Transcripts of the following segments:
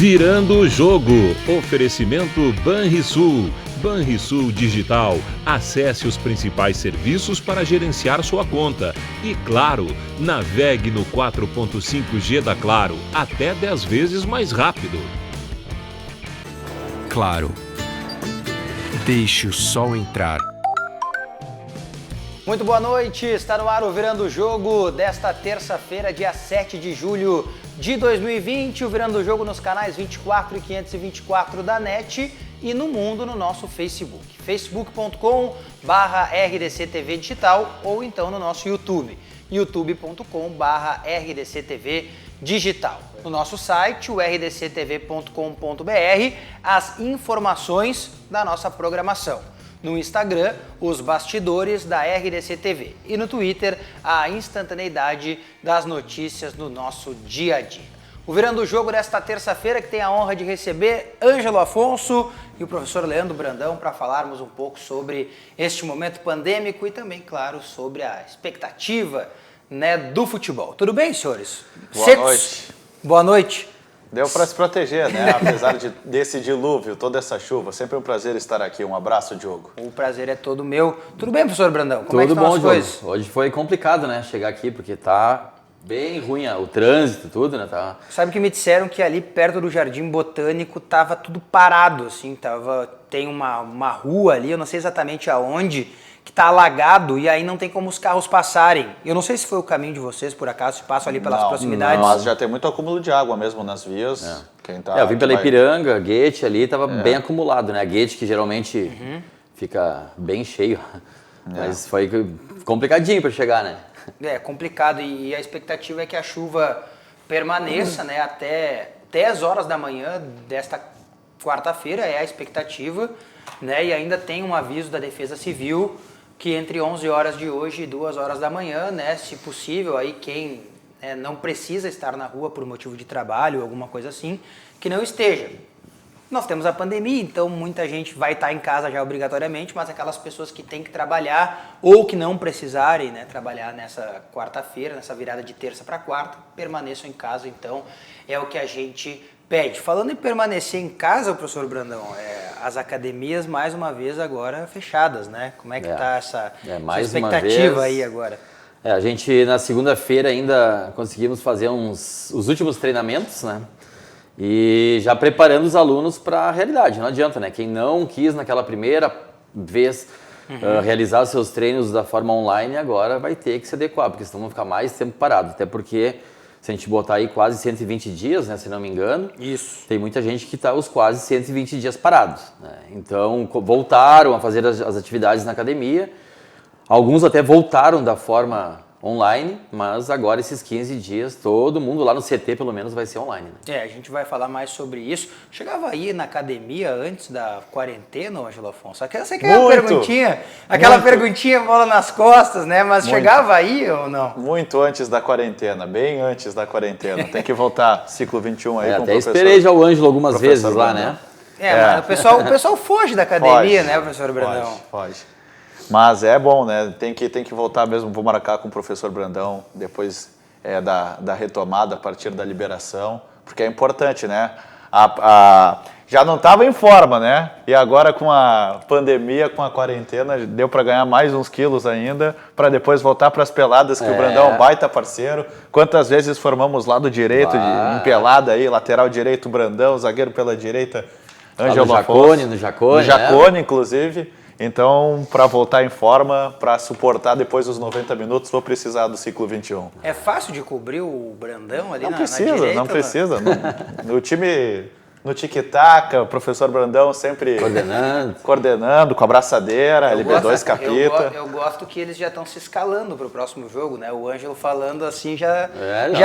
Virando o jogo. Oferecimento Banrisul. Banrisul Digital. Acesse os principais serviços para gerenciar sua conta. E claro, navegue no 4.5G da Claro, até 10 vezes mais rápido. Claro. Deixe o sol entrar. Muito boa noite, está no ar o Virando o Jogo desta terça-feira, dia 7 de julho de 2020. O Virando o Jogo nos canais 24 e 524 da NET e no mundo no nosso Facebook. facebook.com/RDCTV Digital ou então no nosso YouTube, youtube.com/RDCTV Digital. No nosso site, o rdctv.com.br, as informações da nossa programação. No Instagram, os bastidores da RDC TV. E no Twitter, a instantaneidade das notícias no nosso dia a dia. O Virando o Jogo desta terça-feira, que tem a honra de receber Ângelo Afonso e o professor Leandro Brandão para falarmos um pouco sobre este momento pandêmico e também, claro, sobre a expectativa, né, do futebol. Tudo bem, senhores? Boa noite. Boa noite. Deu para se proteger, né? Apesar desse dilúvio, toda essa chuva. Sempre um prazer estar aqui. Um abraço, Diogo. O prazer é todo meu. Tudo bem, professor Brandão? Como é que Tudo estão bom, as coisas? Diogo. Hoje foi complicado, né? Chegar aqui, porque tá bem ruim o trânsito, tudo, né? Tá... Sabe que me disseram que ali perto do Jardim Botânico tava tudo parado, assim, tem uma rua ali, eu não sei exatamente aonde, que tá alagado e aí não tem como os carros passarem. Eu não sei se foi o caminho de vocês, por acaso, se passam ali pelas proximidades. Mas já tem muito acúmulo de água mesmo nas vias. Quem tá, eu vim pela Ipiranga, Guete ali, tava bem acumulado, né? Guete que geralmente fica bem cheio, mas foi complicadinho para chegar, né? É complicado e a expectativa é que a chuva permaneça, né, até 10 horas da manhã desta quarta-feira, é a expectativa, né? E ainda tem um aviso da Defesa Civil que entre 11 horas de hoje e 2 horas da manhã, né, se possível, aí quem não precisa estar na rua por motivo de trabalho, alguma coisa assim, que não esteja. Nós temos a pandemia, então muita gente vai estar em casa já obrigatoriamente, mas aquelas pessoas que têm que trabalhar ou que não precisarem, né, trabalhar nessa quarta-feira, nessa virada de terça para quarta, permaneçam em casa, então é o que a gente pede. Falando em permanecer em casa, professor Brandão, as academias mais uma vez agora fechadas, né? Como é que está essa expectativa aí agora? A gente na segunda-feira ainda conseguimos fazer os últimos treinamentos, né? E já preparando os alunos para a realidade, não adianta, né? Quem não quis naquela primeira vez realizar os seus treinos da forma online, agora vai ter que se adequar, porque senão vão ficar mais tempo parado, até porque se a gente botar aí quase 120 dias, né, se não me engano, isso, tem muita gente que está os quase 120 dias parados, né? Então voltaram a fazer as atividades na academia, alguns até voltaram da forma online, mas agora esses 15 dias, todo mundo lá no CT pelo menos vai ser online, né? A gente vai falar mais sobre isso. Chegava aí na academia antes da quarentena, Ângelo Afonso? Aquela perguntinha bola nas costas, né? Mas muito. Chegava aí ou não? Muito antes da quarentena, bem antes da quarentena. Tem que voltar ciclo 21 aí com o professor. Até esperei já o Ângelo algumas vezes lá, né? Mas o pessoal foge da academia, né, professor Brandão? Foge. Mas é bom, né? Tem que voltar mesmo. Vou marcar com o professor Brandão depois da retomada, a partir da liberação, porque é importante, né? Já não estava em forma, né? E agora com a pandemia, com a quarentena, deu para ganhar mais uns quilos ainda, para depois voltar para as peladas, que o Brandão é um baita parceiro. Quantas vezes formamos lado direito em pelada aí, lateral direito Brandão, zagueiro pela direita Ângelo Afonso. No Jacone, inclusive. Então, para voltar em forma, para suportar depois dos 90 minutos, vou precisar do ciclo 21. É fácil de cobrir o Brandão ali na direita? Não precisa. No time, no tic-tac, o professor Brandão sempre coordenando com a braçadeira, LB2 capita. Eu gosto que eles já estão se escalando para o próximo jogo, né? O Ângelo falando assim já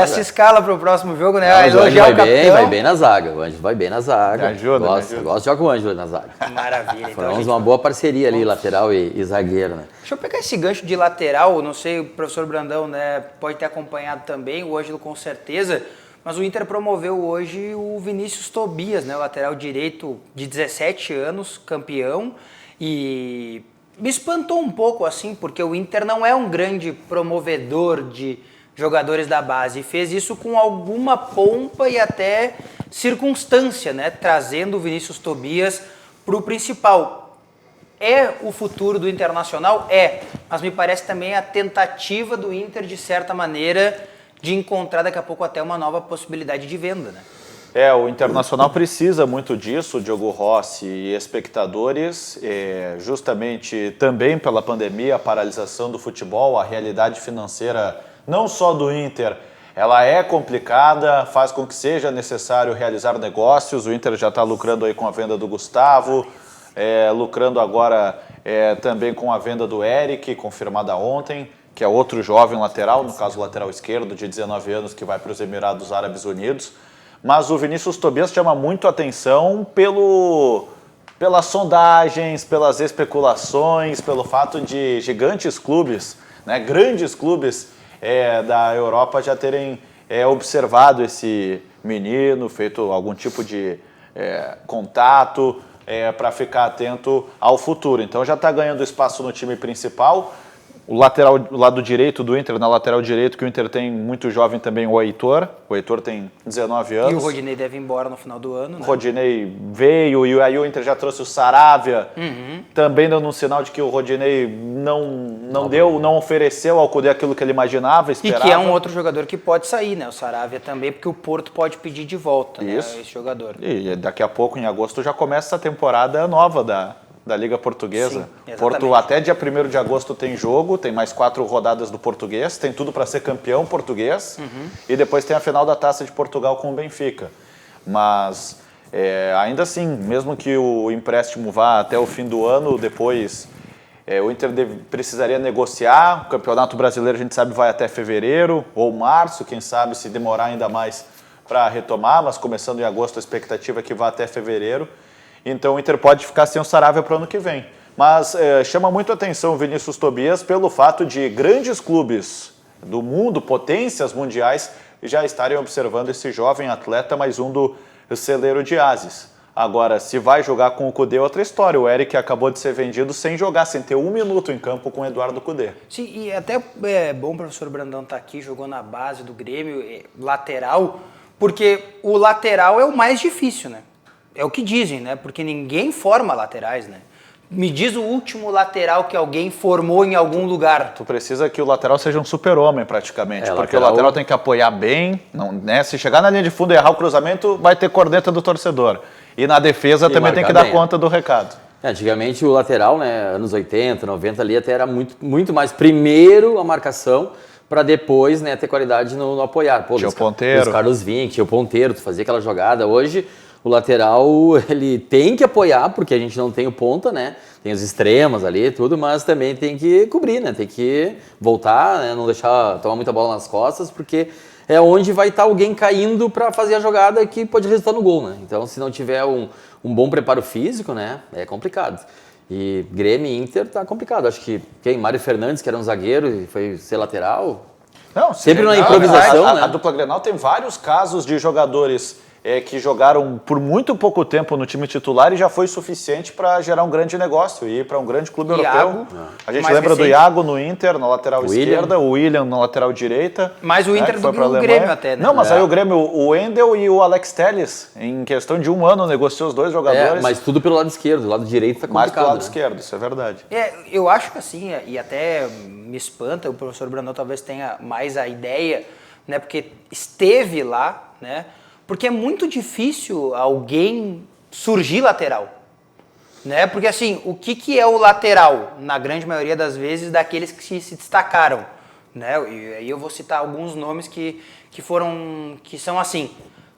se escala para o próximo jogo, né? O Ângelo vai bem na zaga. O Ângelo vai bem na zaga. Me ajuda. Gosto de jogar com o Ângelo na zaga. Maravilha. Formamos uma boa parceria ali, lateral e zagueiro, né? Deixa eu pegar esse gancho de lateral, não sei, o professor Brandão, né, pode ter acompanhado também, o Ângelo com certeza, mas o Inter promoveu hoje o Vinícius Tobias, né, o lateral direito de 17 anos, campeão, e me espantou um pouco assim, porque o Inter não é um grande promovedor de jogadores da base. E fez isso com alguma pompa e até circunstância, né? Trazendo o Vinícius Tobias para o principal. É o futuro do Internacional? É, mas me parece também a tentativa do Inter, de certa maneira, de encontrar daqui a pouco até uma nova possibilidade de venda, né? O Internacional precisa muito disso, Diogo Rossi e espectadores, justamente também pela pandemia, a paralisação do futebol, a realidade financeira não só do Inter, ela é complicada, faz com que seja necessário realizar negócios. O Inter já está lucrando aí com a venda do Gustavo, lucrando agora também com a venda do Eric, confirmada ontem, que é outro jovem lateral, no caso lateral esquerdo, de 19 anos, que vai para os Emirados Árabes Unidos. Mas o Vinícius Tobias chama muito atenção pelas sondagens, pelas especulações, pelo fato de gigantes clubes, né, grandes clubes da Europa já terem observado esse menino, feito algum tipo de contato para ficar atento ao futuro. Então já está ganhando espaço no time principal. O lado direito do Inter, na lateral direito, que o Inter tem muito jovem também, o Heitor. O Heitor tem 19 anos. E o Rodinei deve ir embora no final do ano, né? O Rodinei veio e aí o Inter já trouxe o Saravia, também dando um sinal de que o Rodinei não ofereceu ao Cudê aquilo que ele imaginava, esperava. E que é um outro jogador que pode sair, né? O Saravia também, porque o Porto pode pedir de volta, né, esse jogador. E daqui a pouco, em agosto, já começa a temporada nova da Liga Portuguesa. Sim, Porto até dia 1º de agosto tem jogo, tem mais 4 rodadas do Português, tem tudo para ser campeão português, e depois tem a final da Taça de Portugal com o Benfica. Mas ainda assim, mesmo que o empréstimo vá até o fim do ano, depois o Inter precisaria negociar. O Campeonato Brasileiro, a gente sabe, vai até fevereiro ou março, quem sabe se demorar ainda mais para retomar, mas começando em agosto a expectativa é que vá até fevereiro. Então o Inter pode ficar sem o Saravia para o ano que vem. Mas chama muito a atenção o Vinícius Tobias pelo fato de grandes clubes do mundo, potências mundiais, já estarem observando esse jovem atleta, mais um do celeiro de Ases. Agora, se vai jogar com o Cudê, é outra história. O Eric acabou de ser vendido sem jogar, sem ter 1 minuto em campo com o Eduardo Cudê. Sim, e até é bom o professor Brandão estar aqui, jogou na base do Grêmio, lateral, porque o lateral é o mais difícil, né? É o que dizem, né? Porque ninguém forma laterais, né? Me diz o último lateral que alguém formou em algum lugar. Tu precisa que o lateral seja um super-homem, praticamente. Porque lateral... o lateral tem que apoiar bem, não, né? Se chegar na linha de fundo e errar o cruzamento, vai ter corneta do torcedor. E na defesa também tem que dar conta do recado. Antigamente o lateral, né, anos 80, 90 ali, até era muito mais primeiro a marcação, para depois, né, ter qualidade no apoiar. Pô, tinha o ponteiro. Os Carlos Vinck, tinha o ponteiro, tu fazia aquela jogada. Hoje o lateral, ele tem que apoiar, porque a gente não tem o ponta, né? Tem os extremos ali e tudo, mas também tem que cobrir, né? Tem que voltar, né? Não deixar tomar muita bola nas costas, porque é onde vai estar alguém caindo para fazer a jogada que pode resultar no gol, né? Então, se não tiver um bom preparo físico, né? É complicado. E Grêmio e Inter tá complicado. Acho que Mário Fernandes, que era um zagueiro e foi ser lateral... Não, sempre na improvisação, né? A dupla Grenal tem vários casos de jogadores que jogaram por muito pouco tempo no time titular e já foi suficiente para gerar um grande negócio e ir para um grande clube europeu. A gente lembra do Iago no Inter, na lateral esquerda, o William na lateral direita. Mas o Inter do Grêmio até, né? Não, mas aí o Grêmio, o Wendel e o Alex Telles, em questão de 1 ano, negociou os dois jogadores. Mas tudo pelo lado esquerdo, o lado direito tá complicado. Mais pelo lado esquerdo, isso é verdade. Eu acho que assim, e até me espanta, o professor Brandão talvez tenha mais a ideia, né? Porque esteve lá, né? Porque é muito difícil alguém surgir lateral, né? Porque assim, o que é o lateral? Na grande maioria das vezes, daqueles que se destacaram, né? E aí eu vou citar alguns nomes que são assim.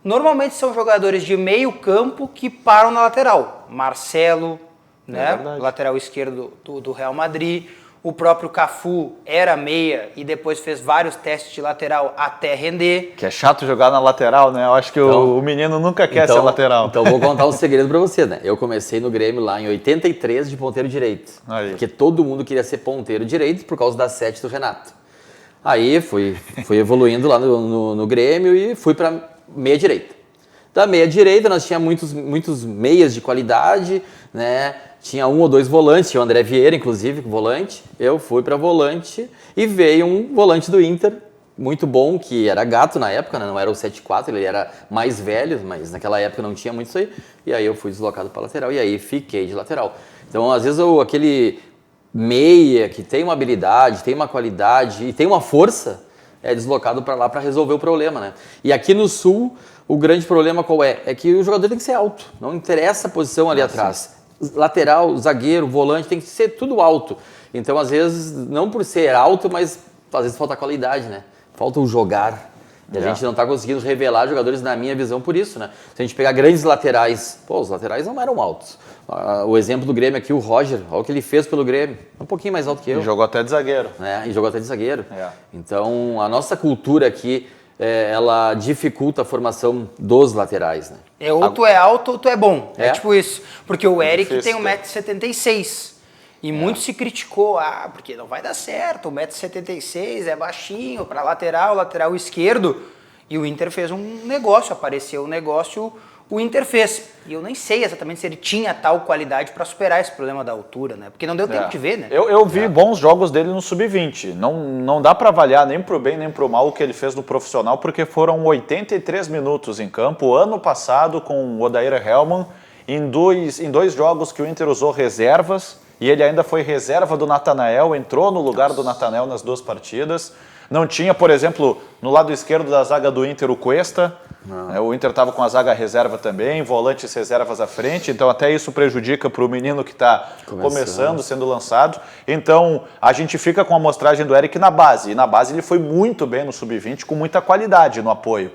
Normalmente são jogadores de meio campo que param na lateral. Marcelo, né? Lateral esquerdo do Real Madrid. O próprio Cafu era meia e depois fez vários testes de lateral até render. Que é chato jogar na lateral, né? Eu acho que o menino nunca quer ser lateral. Então vou contar um segredo pra você, né? Eu comecei no Grêmio lá em 83 de ponteiro direito. Aí. Porque todo mundo queria ser ponteiro direito por causa da 7 do Renato. Aí fui evoluindo lá no Grêmio e fui pra meia direita. Da meia direita nós tínhamos muitos meias de qualidade, né? Tinha 1 ou 2 volantes, tinha o André Vieira, inclusive, volante. Eu fui para volante e veio um volante do Inter, muito bom, que era gato na época, né? Não era o 7-4, ele era mais velho, mas naquela época não tinha muito isso aí. E aí eu fui deslocado para lateral e aí fiquei de lateral. Então, às vezes, aquele meia que tem uma habilidade, tem uma qualidade e tem uma força, é deslocado para lá para resolver o problema, né? E aqui no Sul, o grande problema qual é? É que o jogador tem que ser alto, não interessa a posição ali atrás. Lateral, zagueiro, volante, tem que ser tudo alto. Então, às vezes, não por ser alto, mas às vezes falta qualidade, né? Falta o jogar. E a gente não está conseguindo revelar jogadores, na minha visão, por isso, né? Se a gente pegar grandes laterais, os laterais não eram altos. O exemplo do Grêmio aqui, o Roger, olha o que ele fez pelo Grêmio. Um pouquinho mais alto que eu. E jogou até de zagueiro. E jogou até de zagueiro. Então, a nossa cultura aqui, ela dificulta a formação dos laterais, né? Ou tu é alto ou tu é bom. É tipo isso. Porque o Eric difícil, tem 1,76m. E muito se criticou, porque não vai dar certo, 1,76m é baixinho, para lateral esquerdo. E o Inter fez um negócio, apareceu um negócio, o Inter fez. E eu nem sei exatamente se ele tinha tal qualidade para superar esse problema da altura, né? Porque não deu tempo de ver, né? Eu vi bons jogos dele no Sub-20. Não dá para avaliar nem pro bem nem pro mal o que ele fez no profissional, porque foram 83 minutos em campo, ano passado, com o Odair Hellmann, em dois jogos que o Inter usou reservas, e ele ainda foi reserva do Natanael, entrou no lugar do Natanael nas 2 partidas. Não tinha, por exemplo, no lado esquerdo da zaga do Inter, o Cuesta. O Inter estava com a zaga reserva também, volantes reservas à frente, então até isso prejudica para o menino que está começando, sendo lançado. Então a gente fica com a amostragem do Eric na base, e na base ele foi muito bem no Sub-20, com muita qualidade no apoio.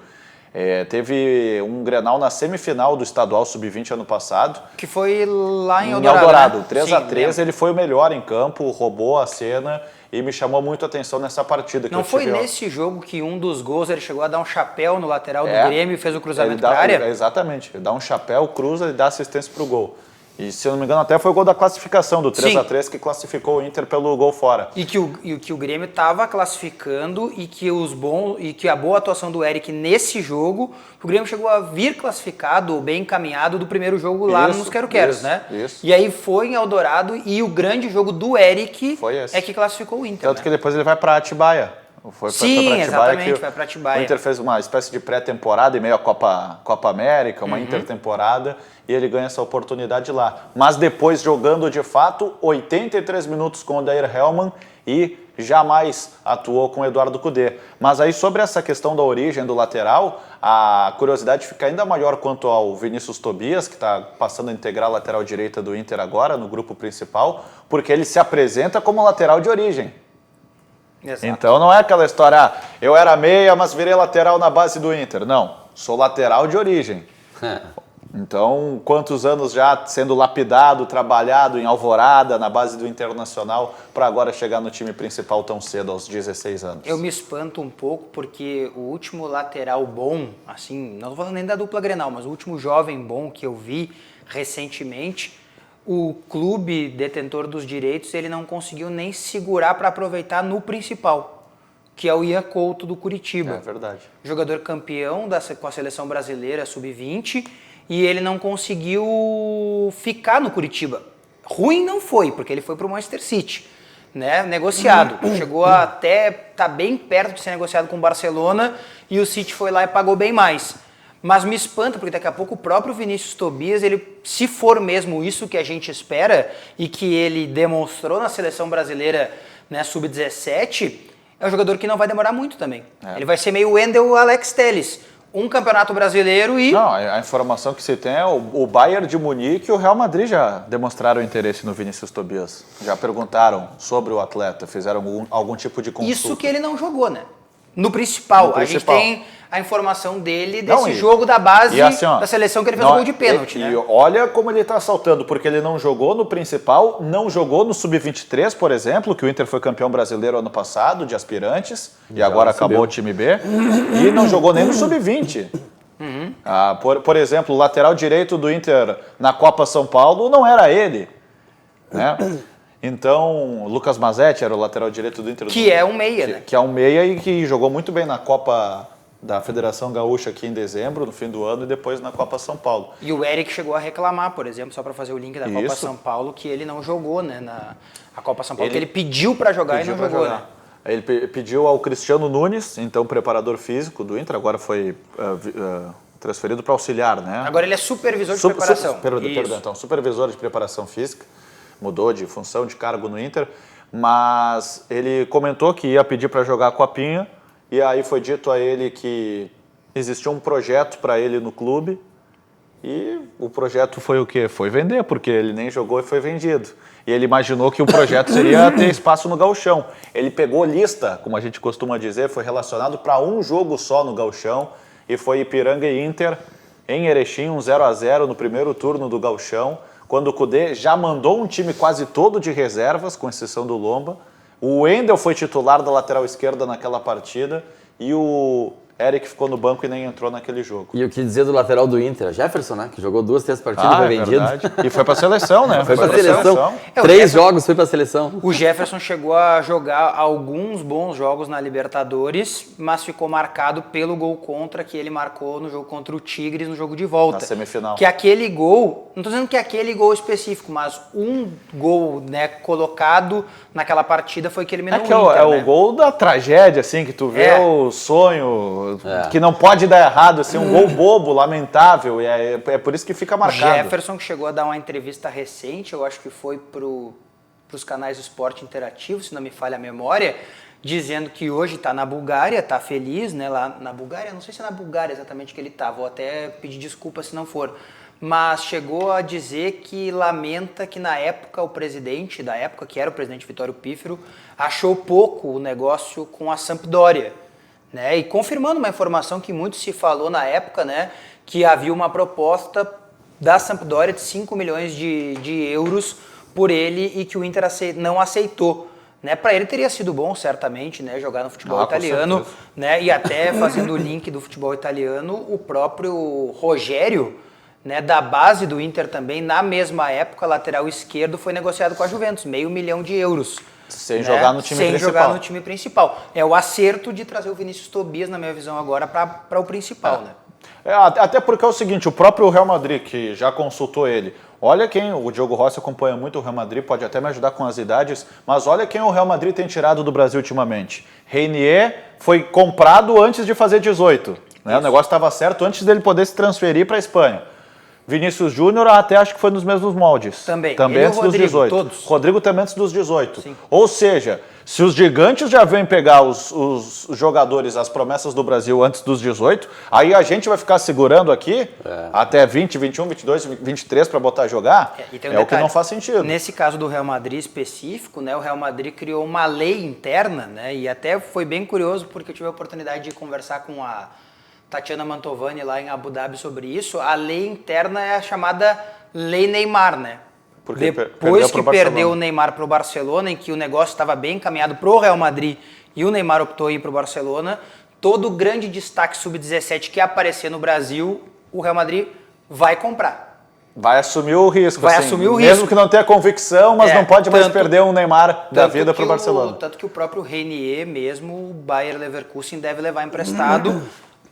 Teve um Grenal na semifinal do Estadual Sub-20 ano passado. Que foi lá em Eldorado, né? 3x3, ele foi o melhor em campo, roubou a cena e me chamou muito a atenção nessa partida. Não foi nesse jogo que um dos gols ele chegou a dar um chapéu no lateral do Grêmio e fez o cruzamento para a área? Exatamente, ele dá um chapéu, cruza e dá assistência para o gol. E, se eu não me engano, até foi o gol da classificação, do 3x3, que classificou o Inter pelo gol fora. E que o Grêmio estava classificando e que a boa atuação do Eric nesse jogo, o Grêmio chegou a vir classificado, bem encaminhado do primeiro jogo lá nos Quero-Queros, né? Isso. E aí foi em Eldorado e o grande jogo do Eric é que classificou o Inter. Tanto que depois ele vai para Atibaia. Exatamente, vai para Atibaia. O Inter fez uma espécie de pré-temporada, em meio à Copa América, uma intertemporada, e ele ganha essa oportunidade lá. Mas depois, jogando de fato, 83 minutos com o Odair Hellmann e jamais atuou com o Eduardo Cudê. Mas aí, sobre essa questão da origem do lateral, a curiosidade fica ainda maior quanto ao Vinícius Tobias, que está passando a integrar a lateral direita do Inter agora, no grupo principal, porque ele se apresenta como lateral de origem. Exato. Então não é aquela história, eu era meia, mas virei lateral na base do Inter. Não, sou lateral de origem. Então, quantos anos já sendo lapidado, trabalhado em Alvorada, na base do Internacional, para agora chegar no time principal tão cedo, aos 16 anos? Eu me espanto um pouco, porque o último lateral bom, assim, não estou falando nem da dupla Grenal, mas o último jovem bom que eu vi recentemente, o clube detentor dos direitos, ele não conseguiu nem segurar para aproveitar no principal, que é o Ian Couto do Curitiba. É verdade. Jogador campeão com a seleção brasileira sub-20, e ele não conseguiu ficar no Curitiba. Ruim não foi, porque ele foi para o Manchester City, né? Negociado. Chegou até tá bem perto de ser negociado com o Barcelona, e o City foi lá e pagou bem mais. Mas me espanta, porque daqui a pouco o próprio Vinícius Tobias, ele, se for mesmo isso que a gente espera e que ele demonstrou na seleção brasileira, né, sub-17, é um jogador que não vai demorar muito também. Ele vai ser meio Wendel Alex Telles. Um campeonato brasileiro e... Não, a informação que se tem é o Bayern de Munique e o Real Madrid já demonstraram interesse no Vinícius Tobias. Já perguntaram sobre o atleta, fizeram algum tipo de consulta. Isso que ele não jogou, né? No principal. A gente tem a informação dele desse Não, jogo da base assim, da seleção que ele fez o gol de pênalti, né? E olha como ele está saltando, porque ele não jogou no principal, não jogou no Sub-23, por exemplo, que o Inter foi campeão brasileiro ano passado, de aspirantes, e agora acabou o time B, e não jogou nem no Sub-20. Por exemplo, o lateral direito do Inter na Copa São Paulo não era ele, né? Então, o Lucas Mazetti era o lateral direito do Inter. Que é um meia, né? Que é um meia e que jogou muito bem na Copa da Federação Gaúcha aqui em dezembro, no fim do ano, e depois na Copa São Paulo. E o Eric chegou a reclamar, por exemplo, só para fazer o link da Copa São Paulo, que ele não jogou, né, na Copa São Paulo, que ele pediu para jogar e não jogou, né? Ele pediu ao Cristiano Nunes, então preparador físico do Inter, agora foi transferido para auxiliar, né? Agora ele é supervisor de preparação. Perdão, então, supervisor de preparação física, mudou de função, de cargo no Inter, mas ele comentou que ia pedir para jogar a Copinha, e aí foi dito a ele que existia um projeto para ele no clube, e o projeto foi o quê? Foi vender, porque ele nem jogou e foi vendido. E ele imaginou que o projeto seria ter espaço no Gauchão. Ele pegou lista, como a gente costuma dizer, foi relacionado para um jogo só no Gauchão, e foi Ipiranga e Inter em Erechim, 0-0 no primeiro turno do Gauchão, quando o Kudê já mandou um time quase todo de reservas, com exceção do Lomba. O Wendel foi titular da lateral esquerda naquela partida, e o Eric ficou no banco e nem entrou naquele jogo. E o que dizer do lateral do Inter, Jefferson, né? Que jogou 2, 3 partidas e foi vendido. Verdade. E foi para a seleção, né? Foi para a seleção. É, 3 jogos foi para a seleção. O Jefferson chegou a jogar alguns bons jogos na Libertadores, mas ficou marcado pelo gol contra que ele marcou no jogo contra o Tigres, no jogo de volta. Na semifinal. Que aquele gol, não estou dizendo que aquele gol específico, mas um gol, né, colocado naquela partida foi que eliminou o Inter. É né? o gol da tragédia, assim, que tu vê o sonho, que não pode dar errado, assim, um gol bobo, lamentável, e é por isso que fica marcado. O Jefferson, que chegou a dar uma entrevista recente, eu acho que foi para os canais do Esporte Interativo, se não me falha a memória, dizendo que hoje está na Bulgária, está feliz, né, lá na Bulgária, não sei se é na Bulgária exatamente que ele está, vou até pedir desculpa se não for, mas chegou a dizer que lamenta que na época o presidente, da época que era o presidente Vitório Pífero, achou pouco o negócio com a Sampdoria, né, e confirmando uma informação que muito se falou na época, né, que havia uma proposta da Sampdoria de 5 milhões de euros por ele e que o Inter não aceitou. Né, para ele teria sido bom, certamente, né, jogar no futebol italiano, né, e até fazendo o link do futebol italiano, o próprio Rogério, né, da base do Inter também, na mesma época, lateral esquerdo, foi negociado com a Juventus, 500 mil euros. Sem jogar no time principal. Sem jogar no time principal. É o acerto de trazer o Vinícius Tobias, na minha visão agora, para o principal, né? Até porque é o seguinte, o próprio Real Madrid, que já consultou ele, olha quem, o Diogo Rossi acompanha muito o Real Madrid, pode até me ajudar com as idades, mas olha quem o Real Madrid tem tirado do Brasil ultimamente. Reinier foi comprado antes de fazer 18, né? O negócio estava certo antes dele poder se transferir para a Espanha. Vinícius Júnior até acho que foi nos mesmos moldes. Também antes dos 18. Todos. Rodrigo também antes dos 18. Sim. Ou seja, se os gigantes já vêm pegar os jogadores, as promessas do Brasil antes dos 18, aí a gente vai ficar segurando aqui até 20, 21, 22, 23 para botar a jogar. O que não faz sentido. Nesse caso do Real Madrid específico, né, o Real Madrid criou uma lei interna, né, e até foi bem curioso porque eu tive a oportunidade de conversar com a Tatiana Mantovani lá em Abu Dhabi sobre isso. A lei interna é a chamada Lei Neymar, né? Porque depois que perdeu o Neymar para o Barcelona, em que o negócio estava bem encaminhado para o Real Madrid e o Neymar optou em ir para o Barcelona, todo o grande destaque sub-17 que aparecer no Brasil, o Real Madrid vai comprar. Vai assumir o risco. Vai assumir o risco. Mesmo que não tenha convicção, mas não pode mais perder um Neymar da vida para o Barcelona. Tanto que o próprio Reinier mesmo, o Bayer Leverkusen, deve levar emprestado,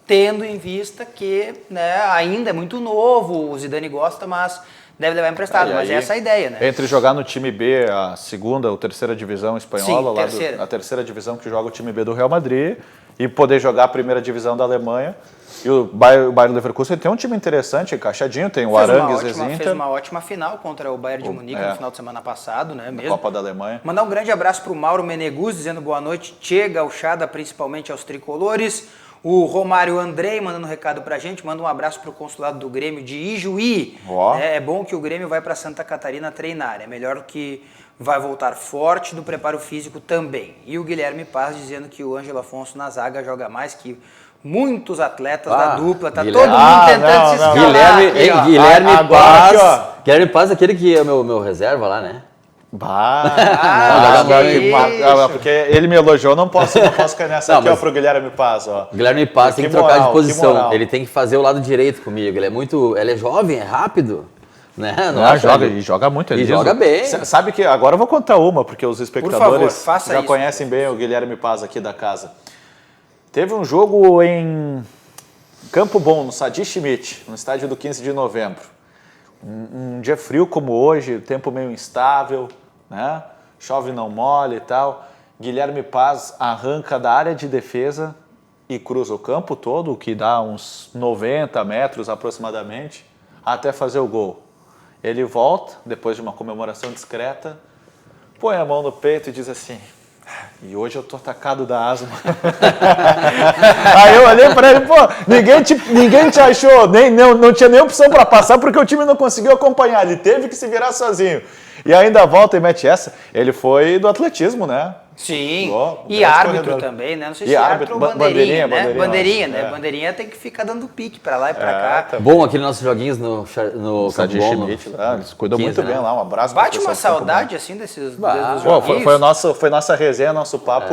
tendo em vista que, né, ainda é muito novo, o Zidane gosta, mas deve levar emprestado, mas essa é a ideia, né? Entre jogar no time B, a segunda ou terceira divisão espanhola, sim, a terceira divisão que joga o time B do Real Madrid, e poder jogar a primeira divisão da Alemanha. E o Bayer Leverkusen tem um time interessante, encaixadinho, tem o Arangues e Inter. Fez uma ótima final contra o Bayern de Munique no final de semana passado, né? Mesmo. Copa da Alemanha. Mandar um grande abraço para o Mauro Meneguz, dizendo boa noite, Tchê, gauchada, principalmente aos tricolores. O Romário Andrei mandando um recado pra gente, manda um abraço pro consulado do Grêmio de Ijuí. É bom que o Grêmio vai para Santa Catarina treinar, é melhor que vai voltar forte do preparo físico também. E o Guilherme Paz dizendo que o Ângelo Afonso na zaga joga mais que muitos atletas da dupla, tá todo mundo tentando se escalar. Guilherme Paz, aquele que é o meu reserva lá, né? Porque ele me elogiou, não posso cair nessa aqui, pro Guilherme Paz, ó. Guilherme Paz tem que trocar de posição, ele tem que fazer o lado direito comigo, ele é jovem, é rápido, né? Joga muito, ele joga bem. Sabe que agora eu vou contar uma, porque os espectadores já isso. Conhecem bem o Guilherme Paz aqui da casa. Teve um jogo em Campo Bom, no Sadi Schmidt, no estádio do 15 de novembro. Um dia frio como hoje, tempo meio instável, né? Chove não molha e tal. Guilherme Paz arranca da área de defesa e cruza o campo todo, o que dá uns 90 metros aproximadamente, até fazer o gol. Ele volta, depois de uma comemoração discreta, põe a mão no peito e diz assim: e hoje eu tô atacado da asma. Aí eu olhei para ele, pô, ninguém te achou, não tinha nem opção para passar porque o time não conseguiu acompanhar, ele teve que se virar sozinho. E ainda volta e mete essa. Ele foi do atletismo, né? Sim, e árbitro também, né? Não sei se árbitro ou bandeirinha, né? Bandeirinha, né? Bandeirinha tem que ficar dando pique pra lá e pra cá. Tá bom, aquele nossos joguinhos no Campo Bom. Eles cuidam muito bem lá, um abraço. Bate uma saudade, assim, desses joguinhos. Foi nossa resenha, nosso papo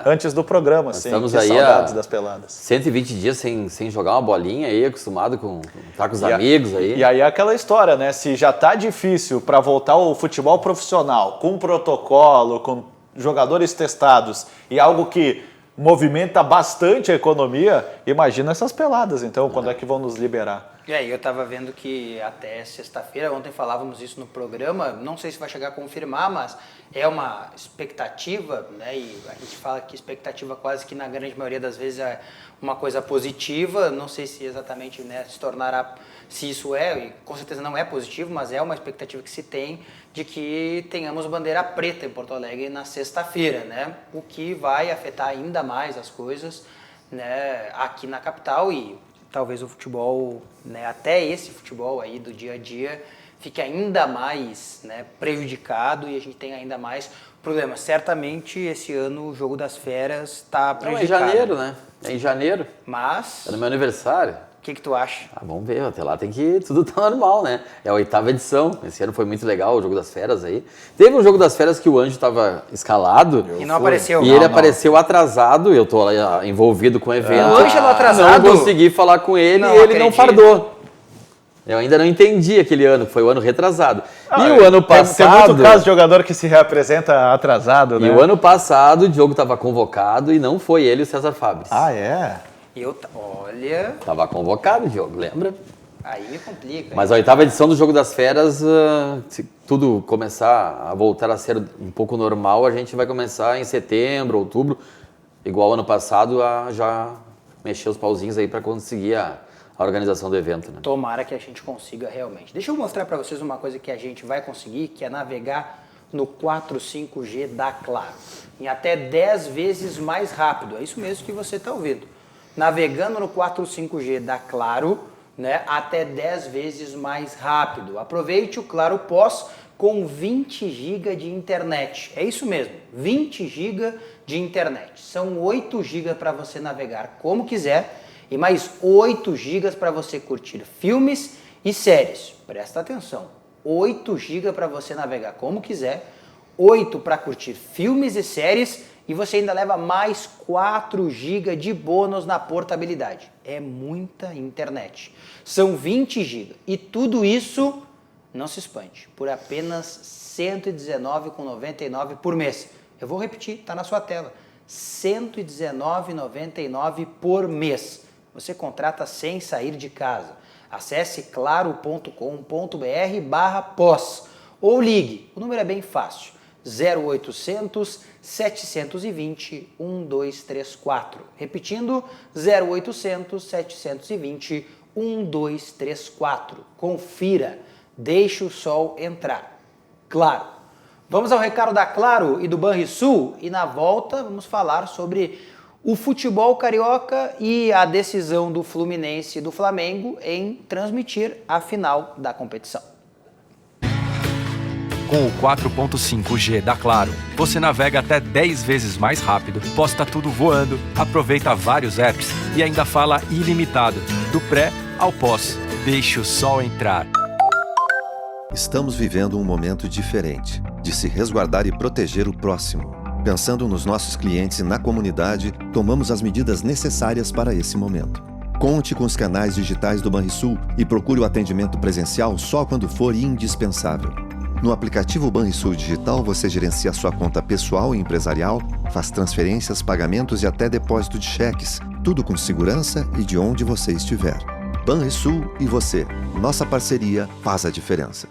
antes do programa, assim. Estamos que aí saudades das peladas. 120 dias sem jogar uma bolinha aí, acostumado com estar com os amigos aí. E aí é aquela história, né? Se já tá difícil pra voltar ao futebol profissional, com protocolo, com jogadores testados e algo que movimenta bastante a economia, imagina essas peladas, então, quando é que vão nos liberar? Eu tava vendo que até sexta-feira, ontem falávamos isso no programa, não sei se vai chegar a confirmar, mas é uma expectativa, né? E a gente fala que expectativa quase que na grande maioria das vezes é uma coisa positiva, não sei se exatamente, né, se tornará, se isso e com certeza não é positivo, mas é uma expectativa que se tem de que tenhamos bandeira preta em Porto Alegre na sexta-feira, né? O que vai afetar ainda mais as coisas, né, aqui na capital e talvez o futebol, né, até esse futebol aí do dia a dia fique ainda mais, né, prejudicado e a gente tem ainda mais problemas. Certamente esse ano o Jogo das Feras está prejudicado. É em janeiro, né? É em janeiro. Mas... É no meu aniversário. O que tu acha? Vamos ver, até lá tem que tudo tá normal, né? É a 8ª edição, esse ano foi muito legal o Jogo das Feras aí. Teve um Jogo das Feras que o Anjo estava escalado. E não apareceu. E ele apareceu atrasado, eu tô lá envolvido com o evento. O Ângelo atrasado? Não consegui falar com ele e ele não fardou. Eu ainda não entendi aquele ano, foi o ano retrasado. E o ano passado... Tem muito caso de jogador que se reapresenta atrasado, né? E o ano passado o Diogo estava convocado e não foi ele o César Fabres. Ah, é? Olha... Tava convocado, Diogo, lembra? Aí me complica. Mas a 8ª edição do Jogo das Feras, se tudo começar a voltar a ser um pouco normal, a gente vai começar em setembro, outubro, igual ano passado, a já mexer os pauzinhos aí para conseguir a organização do evento, né? Tomara que a gente consiga realmente. Deixa eu mostrar para vocês uma coisa que a gente vai conseguir, que é navegar no 4.5G da Claro, em até 10 vezes mais rápido. É isso mesmo que você está ouvindo. Navegando no 4.5G da Claro, né, até 10 vezes mais rápido. Aproveite o Claro Pós com 20 GB de internet. É isso mesmo, 20 GB de internet. São 8 GB para você navegar como quiser e mais 8 GB para você curtir filmes e séries. Presta atenção, 8 GB para você navegar como quiser, 8 para curtir filmes e séries e você ainda leva mais 4 GB de bônus na portabilidade. É muita internet. São 20 GB e tudo isso, não se espante, por apenas R$ 119,99 por mês. Eu vou repetir, está na sua tela. R$ 119,99 por mês. Você contrata sem sair de casa. Acesse claro.com.br/pós ou ligue. O número é bem fácil. 0800 720 1234. Repetindo, 0800 720 1234. Confira, deixe o sol entrar. Claro. Vamos ao recado da Claro e do Banrisul e na volta vamos falar sobre o futebol carioca e a decisão do Fluminense e do Flamengo em transmitir a final da competição. Com o 4.5G da Claro, você navega até 10 vezes mais rápido, posta tudo voando, aproveita vários apps e ainda fala ilimitado, do pré ao pós. Deixe o sol entrar. Estamos vivendo um momento diferente, de se resguardar e proteger o próximo. Pensando nos nossos clientes e na comunidade, tomamos as medidas necessárias para esse momento. Conte com os canais digitais do Banrisul e procure o atendimento presencial só quando for indispensável. No aplicativo Banrisul Digital, você gerencia sua conta pessoal e empresarial, faz transferências, pagamentos e até depósito de cheques, tudo com segurança e de onde você estiver. Banrisul e você, nossa parceria faz a diferença.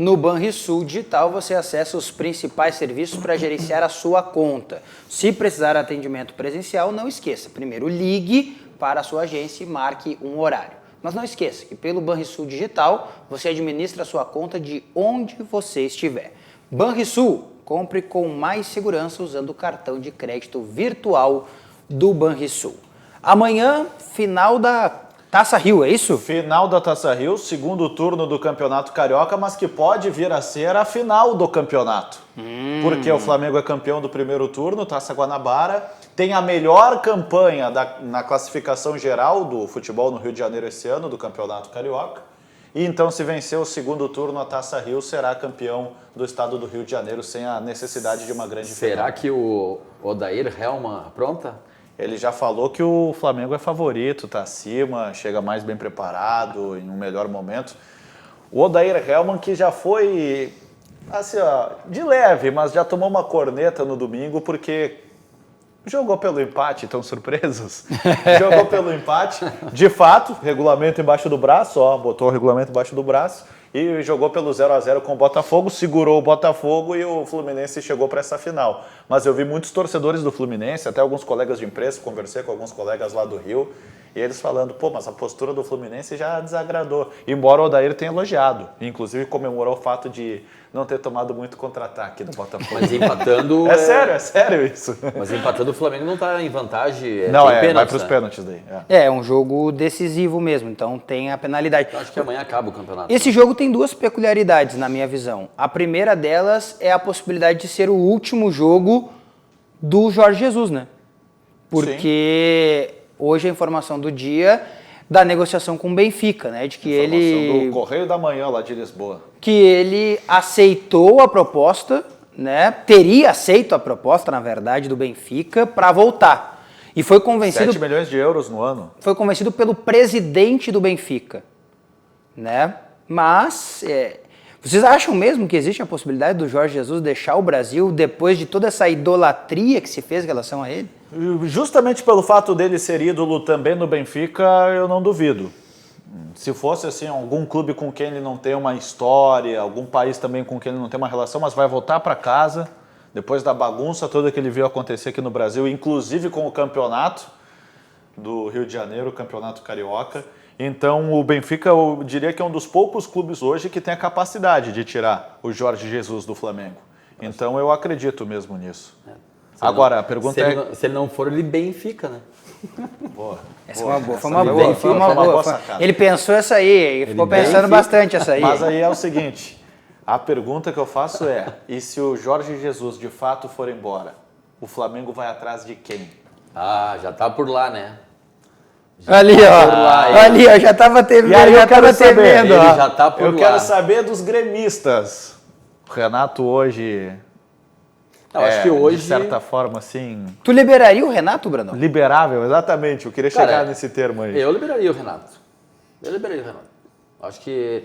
no Banrisul Digital você acessa os principais serviços para gerenciar a sua conta. Se precisar de atendimento presencial, não esqueça. Primeiro, ligue para a sua agência e marque um horário. Mas não esqueça que pelo Banrisul Digital você administra a sua conta de onde você estiver. Banrisul, compre com mais segurança usando o cartão de crédito virtual do Banrisul. Amanhã, final da Taça Rio, é isso? Final da Taça Rio, segundo turno do Campeonato Carioca, mas que pode vir a ser a final do campeonato. Porque o Flamengo é campeão do primeiro turno, Taça Guanabara, tem a melhor campanha na classificação geral do futebol no Rio de Janeiro esse ano, do Campeonato Carioca. E então, se vencer o segundo turno, a Taça Rio será campeão do estado do Rio de Janeiro sem a necessidade de uma grande final. Será que o Odair Helman apronta? Ele já falou que o Flamengo é favorito, está acima, chega mais bem preparado, em um melhor momento. O Odair Helman, que já foi, assim, ó, de leve, mas já tomou uma corneta no domingo, porque jogou pelo empate, estão surpresos? Jogou pelo empate, de fato, regulamento embaixo do braço, ó, botou o regulamento embaixo do braço, e jogou pelo 0-0 com o Botafogo, segurou o Botafogo e o Fluminense chegou para essa final. Mas eu vi muitos torcedores do Fluminense, até alguns colegas de imprensa, conversei com alguns colegas lá do Rio, e eles falando, pô, mas a postura do Fluminense já desagradou. Embora o Odair tenha elogiado, inclusive comemorou o fato de não ter tomado muito contra-ataque no Botafogo. Mas empatando... É sério isso. Mas empatando o Flamengo não está em vantagem. Não, tem pênaltis, vai para os né? pênaltis daí. É um jogo decisivo mesmo, então tem a penalidade. Eu acho que amanhã acaba o campeonato. Esse jogo tem duas peculiaridades na minha visão. A primeira delas é a possibilidade de ser o último jogo do Jorge Jesus, né? Porque hoje a informação do dia da negociação com o Benfica, né? De que Informação do Correio da Manhã lá de Lisboa. Que ele aceitou a proposta, né? Teria aceito a proposta, na verdade, do Benfica para voltar. E foi convencido 7 milhões de euros no ano. Foi convencido pelo presidente do Benfica, né? Mas vocês acham mesmo que existe a possibilidade do Jorge Jesus deixar o Brasil depois de toda essa idolatria que se fez em relação a ele? Justamente pelo fato dele ser ídolo também no Benfica, eu não duvido. Se fosse assim, algum clube com quem ele não tem uma história, algum país também com quem ele não tem uma relação, mas vai voltar para casa, depois da bagunça toda que ele viu acontecer aqui no Brasil, inclusive com o campeonato do Rio de Janeiro, o campeonato carioca. Então o Benfica, eu diria que é um dos poucos clubes hoje que tem a capacidade de tirar o Jorge Jesus do Flamengo. Então eu acredito mesmo nisso. Agora, a pergunta se ele não for, ele bem fica, né? Boa. Essa foi uma boa. Ele pensou essa aí, ele ficou pensando bastante essa aí. Mas aí é o seguinte, a pergunta que eu faço é, e se o Jorge Jesus de fato for embora, o Flamengo vai atrás de quem? Ah, já tá por lá, né? Ali, ó, já tava temendo, já tava temendo, Ele ó. já tá por lá. Eu quero saber dos gremistas. O Renato hoje... acho que hoje... de certa forma, assim... Tu liberaria o Renato, Brandão? Liberável, exatamente. Eu queria chegar nesse termo aí. Eu liberaria o Renato. Acho que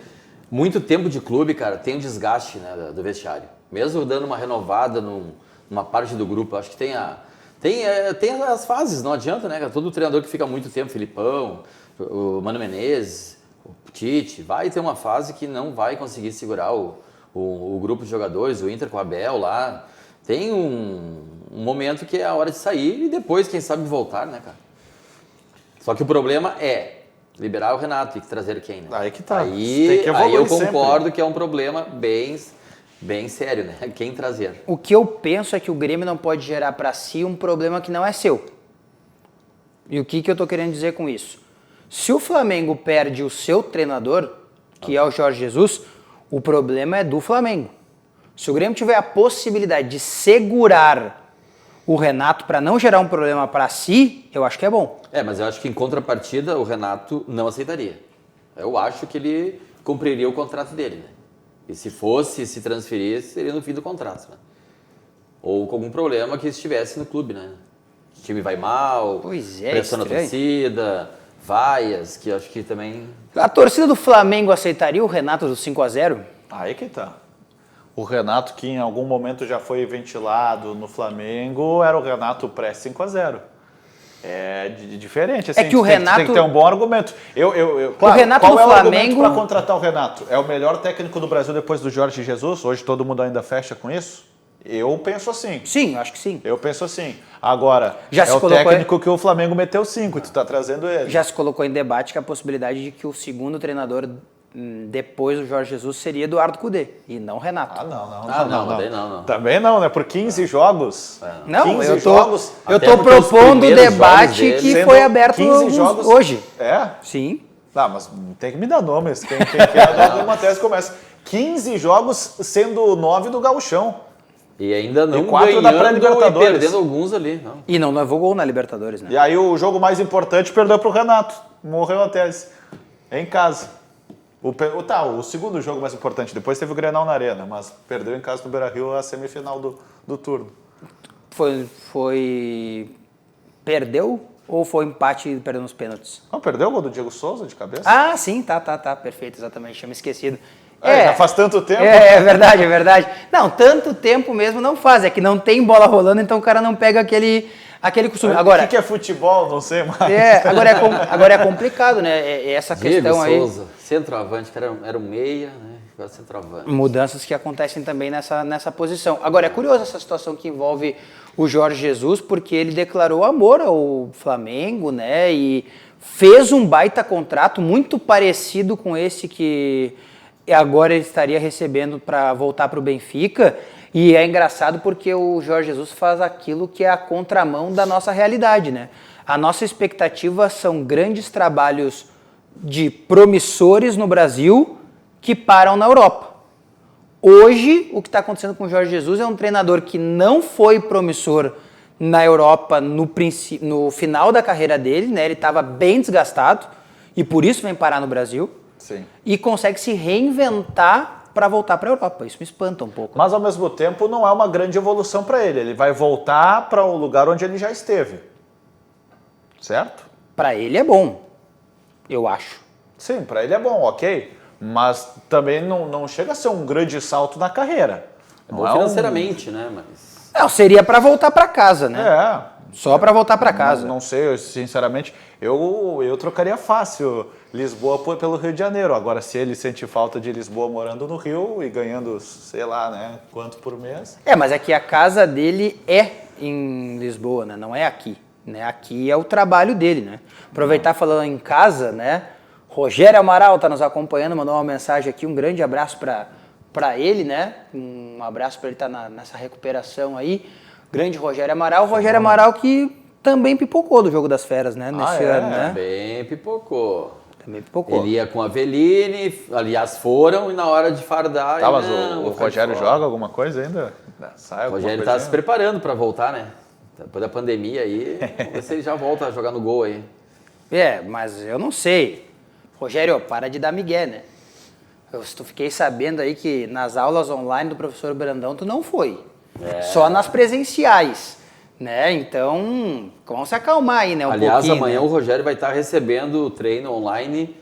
muito tempo de clube, cara, tem um desgaste, né, do vestiário. Mesmo dando uma renovada numa parte do grupo, acho que tem as fases, não adianta, né? Todo treinador que fica muito tempo, Filipão, o Mano Menezes, o Tite, vai ter uma fase que não vai conseguir segurar o grupo de jogadores, o Inter com o Abel lá. Tem um momento que é a hora de sair e depois, quem sabe, voltar, né, cara? Só que o problema é liberar o Renato, tem que trazer quem, né? Aí que tá. Aí eu concordo que é um problema bem sério, né? Quem trazer. O que eu penso é que o Grêmio não pode gerar para si um problema que não é seu. E o que eu tô querendo dizer com isso? Se o Flamengo perde o seu treinador, que é o Jorge Jesus, o problema é do Flamengo. Se o Grêmio tiver a possibilidade de segurar o Renato para não gerar um problema para si, eu acho que é bom. Mas eu acho que em contrapartida o Renato não aceitaria. Eu acho que ele cumpriria o contrato dele, né? E se transferir, seria no fim do contrato, né? Ou com algum problema que estivesse no clube, né? O time vai mal, pressão na torcida, vaias, que eu acho que também... A torcida do Flamengo aceitaria o Renato do 5-0? Aí que tá. O Renato, que em algum momento já foi ventilado no Flamengo, era o Renato pré-5-0. É diferente, assim, que o Renato... tem que ter um bom argumento. Claro, o Renato qual do é o Flamengo... argumento para contratar o Renato? É o melhor técnico do Brasil depois do Jorge Jesus? Hoje todo mundo ainda fecha com isso? Eu penso assim. Sim, acho que sim. Eu penso assim. Agora, Já se o colocou- técnico que o Flamengo meteu 5 e tu tá trazendo ele. Já se colocou em debate que a possibilidade de que o segundo treinador depois do Jorge Jesus seria Eduardo Cudê e não Renato. Não, daí não. Também não, né? Por 15 jogos. Não, 15 eu jogos. tô até porque os propondo o primeiros jogos debate dele- que Sendo foi aberto 15 jogos hoje. É? Sim. Tá, mas tem que me dar nomes. Quem quer alguma tese começa. 15 jogos sendo 9 do Gauchão. E ainda não E 4 da ganhando pré-Libertadores. e perdendo alguns ali. Não. E não levou gol na Libertadores, né? E aí o jogo mais importante perdeu pro Renato. Morreu a tese. Em casa. O segundo jogo mais importante. Depois teve o Grenal na Arena, mas perdeu em casa do Beira-Rio a semifinal do turno. Perdeu ou foi empate e perdeu nos pênaltis? Não, perdeu o gol do Diego Souza de cabeça? Ah, sim, tá, perfeito, exatamente, tinha me esquecido. Já faz tanto tempo. É verdade. Não, tanto tempo mesmo não faz, é que não tem bola rolando, então o cara não pega aquele costume. Agora, O que é futebol? Não sei mais. agora é complicado, né? Essa Diego questão aí. Souza, centroavante, que era um meia, né? Agora centroavante. Mudanças que acontecem também nessa posição. Agora, é curioso essa situação que envolve o Jorge Jesus, porque ele declarou amor ao Flamengo, né? E fez um baita contrato muito parecido com esse que agora ele estaria recebendo para voltar para o Benfica. E é engraçado porque o Jorge Jesus faz aquilo que é a contramão da nossa realidade, né? A nossa expectativa são grandes trabalhos de promissores no Brasil que param na Europa. Hoje, o que está acontecendo com o Jorge Jesus é um treinador que não foi promissor na Europa no final da carreira dele, né? Ele estava bem desgastado e por isso vem parar no Brasil. Sim. E consegue se reinventar para voltar para a Europa. Isso me espanta um pouco. Mas ao mesmo tempo não é uma grande evolução para ele. Ele vai voltar para o lugar onde ele já esteve. Certo? Para ele é bom, eu acho. Sim, para ele é bom, ok. Mas também não chega a ser um grande salto na carreira. É bom financeiramente, né? Mas... Não, seria para voltar para casa, né? É. Só para voltar para casa. Não sei, sinceramente, eu trocaria fácil Lisboa pelo Rio de Janeiro. Agora, se ele sente falta de Lisboa morando no Rio e ganhando, sei lá, né, quanto por mês... Mas é que a casa dele é em Lisboa, né? Não é aqui. Né? Aqui é o trabalho dele, né? Aproveitar falando em casa, né? Rogério Amaral está nos acompanhando, mandou uma mensagem aqui, um grande abraço para ele, né? Um abraço para ele estar nessa recuperação aí. Grande Rogério Amaral. Rogério Amaral que também pipocou do Jogo das Feras, né? Nesse ano, né? Também pipocou. Também pipocou. Ele ia com a Aveline, aliás, foram, e na hora de fardar... Tá, mas o Rogério joga alguma coisa ainda? O Rogério tá se preparando para voltar, né? Depois da pandemia aí, vamos ver se ele já volta a jogar no gol aí. Mas eu não sei. Rogério, para de dar migué, né? Eu fiquei sabendo aí que nas aulas online do professor Brandão tu não foi. Só nas presenciais, né? Então, vamos se acalmar aí, né? Aliás, pouquinho, amanhã né? o Rogério vai estar recebendo o treino online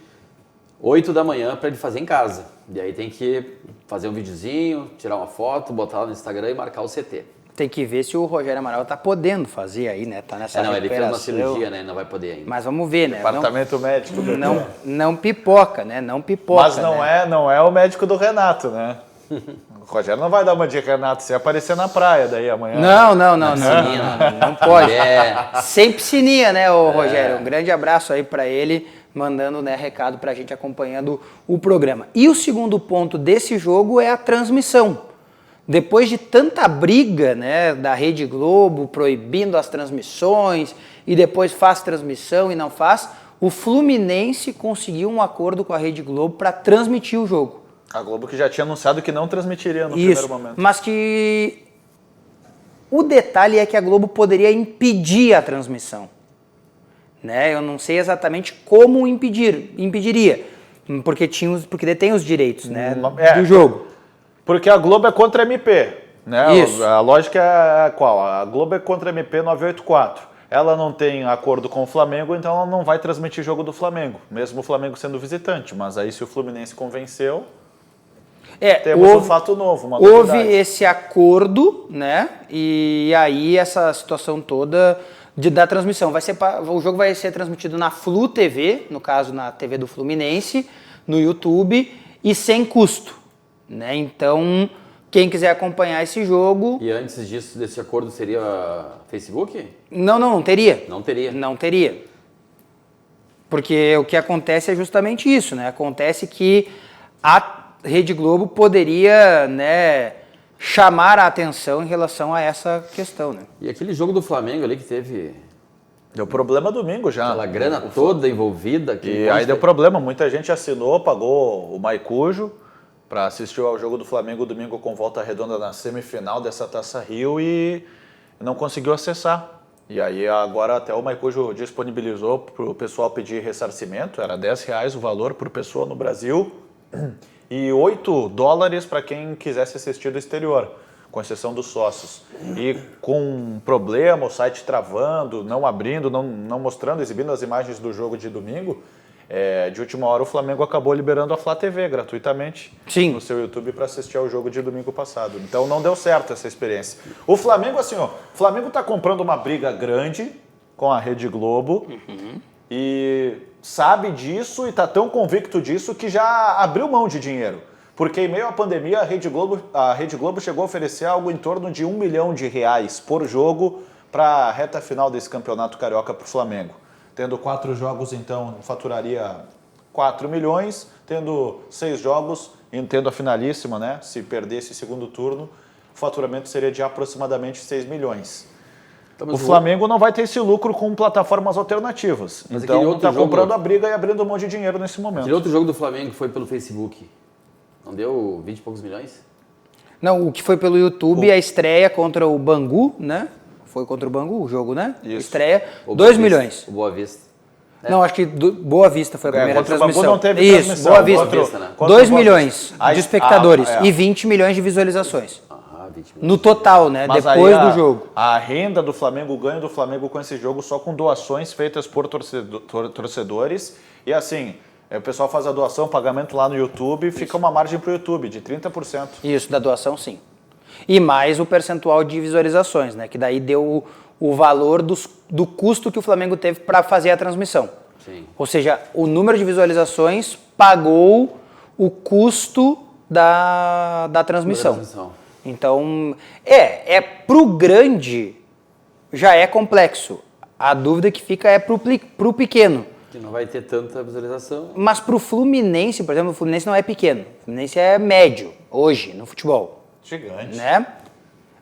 8 da manhã para ele fazer em casa. E aí tem que fazer um videozinho, tirar uma foto, botar lá no Instagram e marcar o CT. Tem que ver se o Rogério Amaral tá podendo fazer aí, né? Tá nessa Não, ele fez uma recuperação. cirurgia, né? Não vai poder ainda. Mas vamos ver, né? Departamento médico do Não pipoca, né? Não pipoca, Mas né? não é o médico do Renato, né? O Rogério não vai dar uma dica, Renato, se aparecer na praia daí amanhã. Não pode. Sem piscininha, né, o Rogério? Um grande abraço aí pra ele, mandando, né, recado pra gente acompanhando o programa. E o segundo ponto desse jogo é a transmissão. Depois de tanta briga, né, da Rede Globo proibindo as transmissões e depois faz transmissão e não faz, o Fluminense conseguiu um acordo com a Rede Globo para transmitir o jogo. A Globo que já tinha anunciado que não transmitiria no primeiro momento. Mas que o detalhe é que a Globo poderia impedir a transmissão. Né? Eu não sei exatamente como impediria, porque detém os direitos, né, do jogo. Porque a Globo é contra a MP, né? Isso. A lógica é qual? A Globo é contra a MP 984. Ela não tem acordo com o Flamengo, então ela não vai transmitir jogo do Flamengo, mesmo o Flamengo sendo visitante. Mas aí se o Fluminense convenceu, temos um fato novo, uma novidade. Houve esse acordo, né? E aí essa situação toda da transmissão. O jogo vai ser transmitido na Flu TV, no caso na TV do Fluminense, no YouTube, e sem custo, né? Então, quem quiser acompanhar esse jogo... E antes disso, desse acordo, seria Facebook? Não teria. Não teria. Não teria. Porque o que acontece é justamente isso, né? Acontece que a Rede Globo poderia, né, chamar a atenção em relação a essa questão, né? E aquele jogo do Flamengo ali que teve Deu problema domingo já. aquela grana toda envolvida. E aí deu problema, muita gente assinou, pagou o Maicujo para assistir ao jogo do Flamengo domingo com volta redonda na semifinal dessa Taça Rio e não conseguiu acessar. E aí agora até o Maicujo disponibilizou para o pessoal pedir ressarcimento, era R$10 o valor por pessoa no Brasil e $8 para quem quisesse assistir do exterior, com exceção dos sócios. E com um problema, o site travando, não abrindo, não mostrando, exibindo as imagens do jogo de domingo, de última hora o Flamengo acabou liberando a Flá TV gratuitamente no seu YouTube para assistir ao jogo de domingo passado. Então não deu certo essa experiência. O Flamengo, assim, o Flamengo está comprando uma briga grande com a Rede Globo e sabe disso e está tão convicto disso que já abriu mão de dinheiro. Porque em meio à pandemia a Rede Globo chegou a oferecer algo em torno de R$1 milhão por jogo para a reta final desse campeonato carioca para o Flamengo. Tendo 4 jogos, então, faturaria 4 milhões. Tendo 6 jogos, e tendo a finalíssima, né? Se perdesse o segundo turno, o faturamento seria de aproximadamente 6 milhões. Então, o Flamengo não vai ter esse lucro com plataformas alternativas. Mas então, está comprando a briga e abrindo um monte de dinheiro nesse momento. Aquele outro jogo do Flamengo que foi pelo Facebook, não deu 20 e poucos milhões? Não, o que foi pelo YouTube, a estreia contra o Bangu, né? Foi contra o Bangu o jogo, né? Isso. Estreia, 2 milhões. O Boa Vista. Não, acho que Boa Vista foi a primeira contra transmissão. O Bangu não teve Isso, transmissão. Boa Vista. Boa Vista, né? 2 milhões de espectadores é. e 20 milhões de visualizações. 20 milhões. No total, né? Mas Depois aí do jogo. A renda do Flamengo, o ganho do Flamengo com esse jogo só com doações feitas por torcedores. E assim, o pessoal faz a doação, pagamento lá no YouTube, fica uma margem para o YouTube de 30%. Isso, da doação, sim. E mais o percentual de visualizações, né? Que daí deu o valor do custo que o Flamengo teve para fazer a transmissão. Sim. Ou seja, o número de visualizações pagou o custo da transmissão. Então, pro grande já é complexo. A dúvida que fica é pro pequeno. Que não vai ter tanta visualização. Mas pro Fluminense, por exemplo, o Fluminense não é pequeno. O Fluminense é médio, hoje, no futebol. Gigante. Né?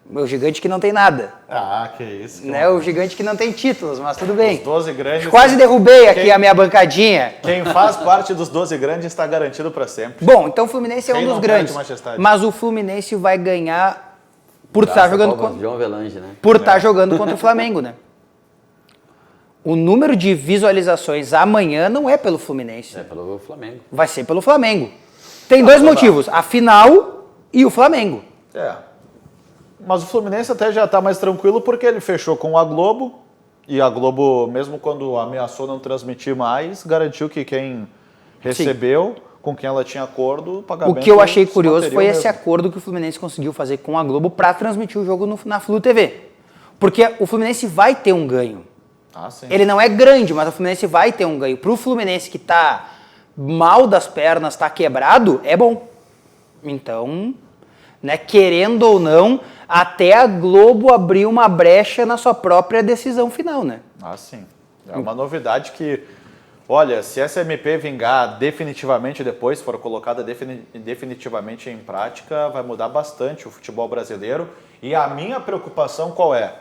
O gigante que não tem nada. Ah, que isso. Né? O gigante que não tem títulos, mas tudo bem. Os 12 grandes. Quase derrubei aqui a minha bancadinha. Quem faz parte dos 12 grandes está garantido para sempre. Bom, então o Fluminense é Quem um dos não grandes. perde majestade? Mas o Fluminense vai ganhar por estar jogando João Avelange, né? jogando contra o Flamengo, né? O número de visualizações amanhã não é pelo Fluminense. É pelo Flamengo. Vai ser pelo Flamengo. Tem dois motivos, a final e o Flamengo. Mas o Fluminense até já está mais tranquilo porque ele fechou com a Globo e a Globo, mesmo quando ameaçou não transmitir mais, garantiu que quem recebeu, com quem ela tinha acordo, o pagamento... O que eu achei curioso foi esse mesmo. acordo que o Fluminense conseguiu fazer com a Globo para transmitir o jogo na Flu TV. Porque o Fluminense vai ter um ganho. Ah, sim. Ele não é grande, mas o Fluminense vai ter um ganho. Para o Fluminense que está mal das pernas, está quebrado, é bom. Então, né, querendo ou não, até a Globo abriu uma brecha na sua própria decisão final, né? Ah, sim. É uma novidade que, olha, se essa MP vingar definitivamente depois, for colocada definitivamente em prática, vai mudar bastante o futebol brasileiro. E a minha preocupação qual é?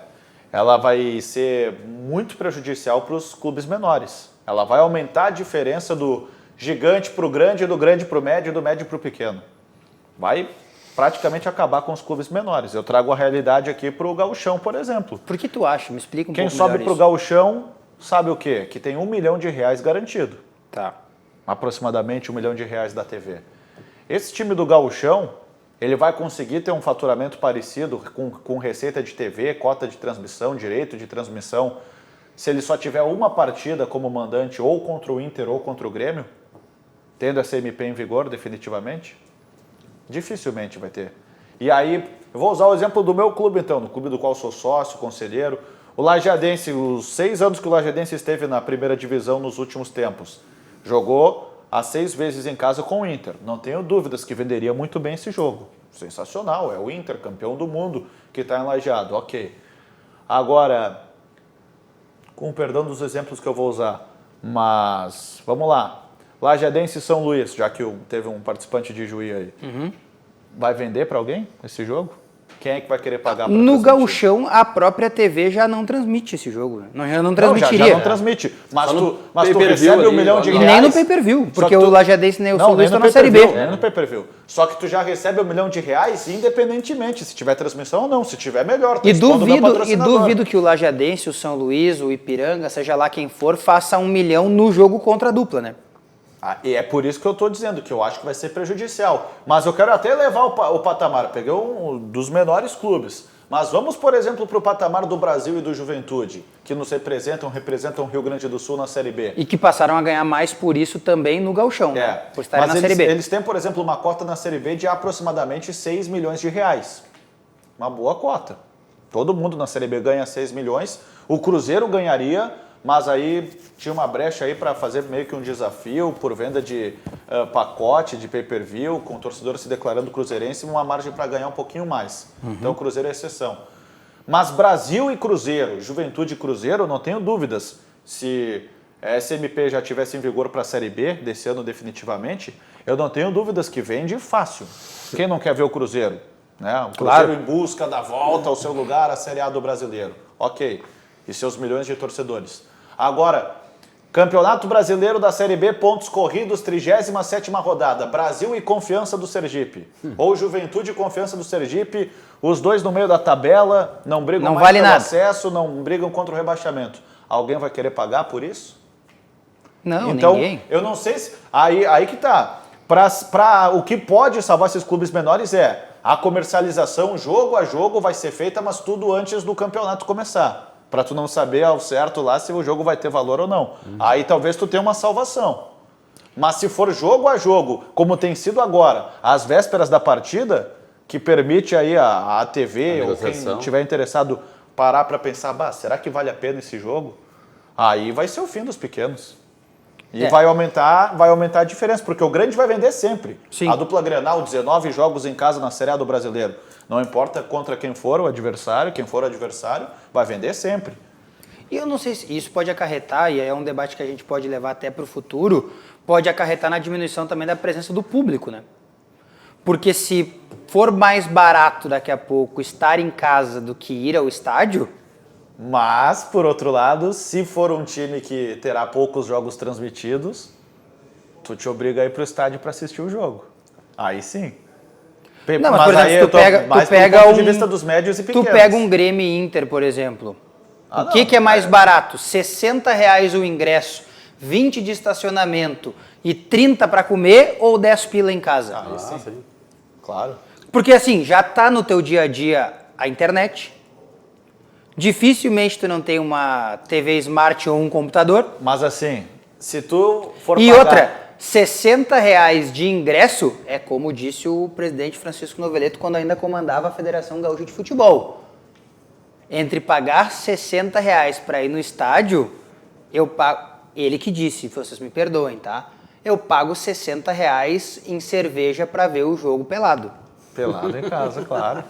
Ela vai ser muito prejudicial para os clubes menores. Ela vai aumentar a diferença do gigante para o grande, do grande para o médio e do médio para o pequeno. Vai praticamente acabar com os clubes menores. Eu trago a realidade aqui para o gauchão, por exemplo. Por que tu acha? Me explica um Quem pouco sobe melhor para o isso. gauchão sabe o quê? Que tem R$1 milhão garantido. Tá. Aproximadamente R$1 milhão da TV. Esse time do gauchão, ele vai conseguir ter um faturamento parecido com receita de TV, cota de transmissão, direito de transmissão, se ele só tiver uma partida como mandante ou contra o Inter ou contra o Grêmio, tendo essa MP em vigor definitivamente? Dificilmente vai ter. E aí, eu vou usar o exemplo do meu clube então, do clube do qual sou sócio, conselheiro. O Lajeadense, os 6 anos que o Lajeadense esteve na primeira divisão nos últimos tempos, jogou as 6 vezes em casa com o Inter. Não tenho dúvidas que venderia muito bem esse jogo. Sensacional, é o Inter, campeão do mundo, que está em Lajeado, ok. Agora, com perdão dos exemplos que eu vou usar, mas vamos lá. Lajeadense e São Luís, já que teve um participante de Juí aí. Vai vender para alguém esse jogo? Quem é que vai querer pagar para No Gauchão, a própria TV já não transmite esse jogo. Já não Não, transmitiria. já não transmite. Mas Só no tu pay-per-view recebe ali, $1 milhão de E reais. nem no pay-per-view, porque Só que o Lajeadense nem o São Não, Luís nem estão no na Série B. pay-per-view, nem no pay-per-view. Só que tu já recebe $1 milhão independentemente se tiver transmissão ou não. Se tiver, melhor. Tá E expondo o meu patrocinador. duvido que o Lajeadense, o São Luís, o Ipiranga, seja lá quem for, faça $1 milhão no jogo contra a dupla, né? E é por isso que eu estou dizendo que eu acho que vai ser prejudicial. Mas eu quero até levar o patamar. Eu peguei um dos menores clubes. Mas vamos, por exemplo, para o patamar do Brasil e do Juventude, que nos representam o Rio Grande do Sul na Série B. E que passaram a ganhar mais por isso também no Gauchão, né? Por estarem Mas na Série B. eles têm, por exemplo, uma cota na Série B de aproximadamente R$6 milhões. Uma boa cota. Todo mundo na Série B ganha 6 milhões. O Cruzeiro ganharia, mas aí tinha uma brecha aí para fazer meio que um desafio por venda de pacote, de pay-per-view, com o torcedor se declarando cruzeirense, uma margem para ganhar um pouquinho mais. Então o Cruzeiro é exceção. Mas Brasil e Cruzeiro, Juventude e Cruzeiro, não tenho dúvidas. Se a SMP já tivesse em vigor para a Série B, desse ano definitivamente, eu não tenho dúvidas que vende fácil. Quem não quer ver o Cruzeiro? Né? O Cruzeiro em busca da volta ao seu lugar, a Série A do brasileiro. Ok. E seus milhões de torcedores. Agora, Campeonato Brasileiro da Série B, pontos corridos, 37ª rodada. Brasil e Confiança do Sergipe. Ou Juventude e Confiança do Sergipe, os dois no meio da tabela, não brigam Não mais vale pelo nada. acesso, não brigam contra o rebaixamento. Alguém vai querer pagar por isso? Não, Então, ninguém. eu não sei se... Aí que tá. O que pode salvar esses clubes menores é a comercialização jogo a jogo vai ser feita, mas tudo antes do campeonato começar. Para tu não saber ao certo lá se o jogo vai ter valor ou não. Aí talvez tu tenha uma salvação. Mas se for jogo a jogo, como tem sido agora, às vésperas da partida, que permite aí a TV ou quem estiver interessado parar para pensar, será que vale a pena esse jogo? Aí vai ser o fim dos pequenos. E vai aumentar a diferença, porque o grande vai vender sempre. Sim. A dupla Grenal, 19 jogos em casa na Série A do Brasileiro. Não importa contra quem for o adversário, vai vender sempre. E eu não sei se isso pode acarretar, e é um debate que a gente pode levar até para o futuro, pode acarretar na diminuição também da presença do público, né? Porque se for mais barato daqui a pouco estar em casa do que ir ao estádio... Mas, por outro lado, se for um time que terá poucos jogos transmitidos, tu te obriga a ir pro estádio para assistir o jogo. Aí sim. Não, mas por exemplo, aí tu pega do ponto de vista dos médios e pequenos. Tu pega um Grêmio e Inter, por exemplo. O que é mais barato? R$60 o ingresso, 20 de estacionamento e 30 para comer ou 10 pila em casa? Sim. Claro. Porque assim, já tá no teu dia a dia a internet. Dificilmente tu não tem uma TV Smart ou um computador. Mas assim, se tu for E pagar... outra, R$60 de ingresso é como disse o presidente Francisco Noveleto quando ainda comandava a Federação Gaúcha de Futebol. Entre pagar R$60 para ir no estádio, eu pago... Ele que disse, vocês me perdoem, tá? Eu pago R$60 em cerveja para ver o jogo pelado. Pelado em casa, claro.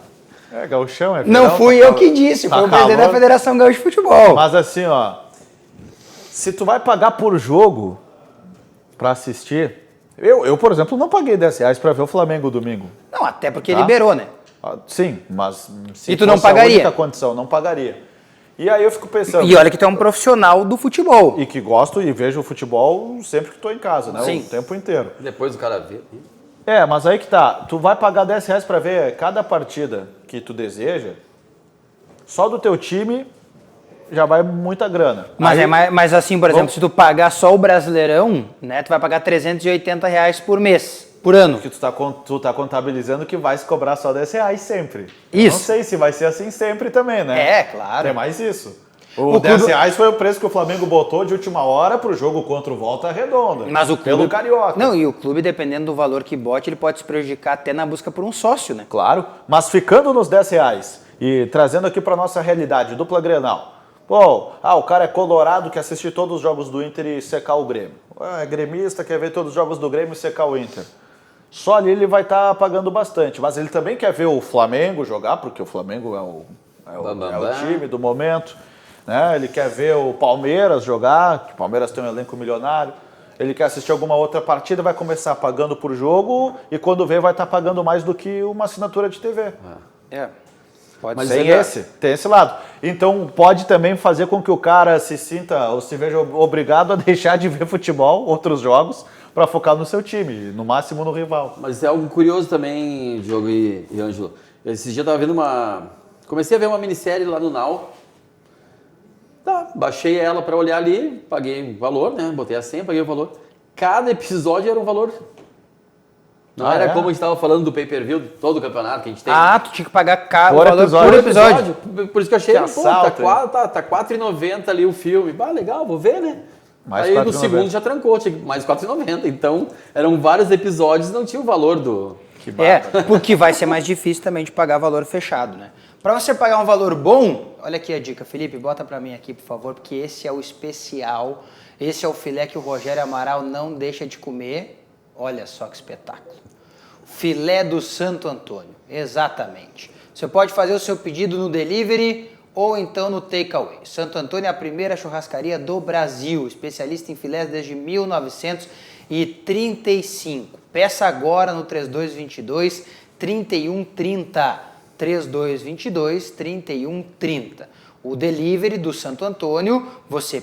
É, gauchão, é Não verão, fui tá eu calor. que disse, foi Tá o presidente calor. da Federação Gaúcha de Futebol. Mas assim, ó, se tu vai pagar por jogo pra assistir, eu por exemplo, não paguei R$10 pra ver o Flamengo domingo. Não, até porque Tá. liberou, né? Sim, mas se E tu não fosse a pagaria? única condição, não pagaria. E aí eu fico pensando... E olha que tu é um profissional do futebol. E que gosto e vejo o futebol sempre que estou em casa, né? Sim. O tempo inteiro. Depois o cara vê. Mas aí que tá. Tu vai pagar R$10 para ver cada partida que tu deseja, só do teu time já vai muita grana. Mas, Aí, mas assim, por exemplo, Vamos- se tu pagar só o Brasileirão, né, tu vai pagar R$380 por mês, por ano. que tu tá contabilizando que vai se cobrar só R$10 sempre. Isso. Eu não sei se vai ser assim sempre também, né? É, claro. Tem mais isso. O O R$10 clube- foi o preço que o Flamengo botou de última hora pro jogo contra o Volta Redonda. Mas o clube... Pelo Carioca. Não, e o clube, dependendo do valor que bote, ele pode se prejudicar até na busca por um sócio, né? Claro, mas ficando nos R$10 e trazendo aqui para nossa realidade, dupla Grenal. Pô, o cara é colorado, quer assistir todos os jogos do Inter e secar o Grêmio. É gremista, quer ver todos os jogos do Grêmio e secar o Inter. Só ali ele vai estar pagando bastante. Mas ele também quer ver o Flamengo jogar, porque o Flamengo é o time do momento. Né? Ele quer ver o Palmeiras jogar, que o Palmeiras tem um elenco milionário. Ele quer assistir alguma outra partida, vai começar pagando por jogo e quando vê vai estar pagando mais do que uma assinatura de TV. Pode ser. Tem esse lado. Então pode também fazer com que o cara se sinta ou se veja obrigado a deixar de ver futebol, outros jogos, para focar no seu time, no máximo no rival. Mas é algo curioso também, Diogo e Ângelo. Esse dia eu tava vendo comecei a ver uma minissérie lá no Now. Tá, baixei ela para olhar ali, paguei o valor, né? Botei a senha, paguei o valor. Cada episódio era um valor. Não era como a gente estava falando do pay-per-view, todo o campeonato que a gente tem. Tu tinha que pagar o valor episódio. por episódio. Por isso que eu achei, assalto, tá R$4,90 ali o filme. Legal, vou ver, né? Mais aí no 4,90. segundo já trancou, tinha mais R$4,90. Então, eram vários episódios e não tinha o valor do... Porque vai ser mais difícil também de pagar valor fechado, né? Para você pagar um valor bom, olha aqui a dica, Felipe, bota para mim aqui, por favor, porque esse é o especial, esse é o filé que o Rogério Amaral não deixa de comer. Olha só que espetáculo. Filé do Santo Antônio, exatamente. Você pode fazer o seu pedido no delivery ou então no takeaway. Santo Antônio é a primeira churrascaria do Brasil, especialista em filés desde 1935. Peça agora no 3222-3130. 3222-3130. O delivery do Santo Antônio, você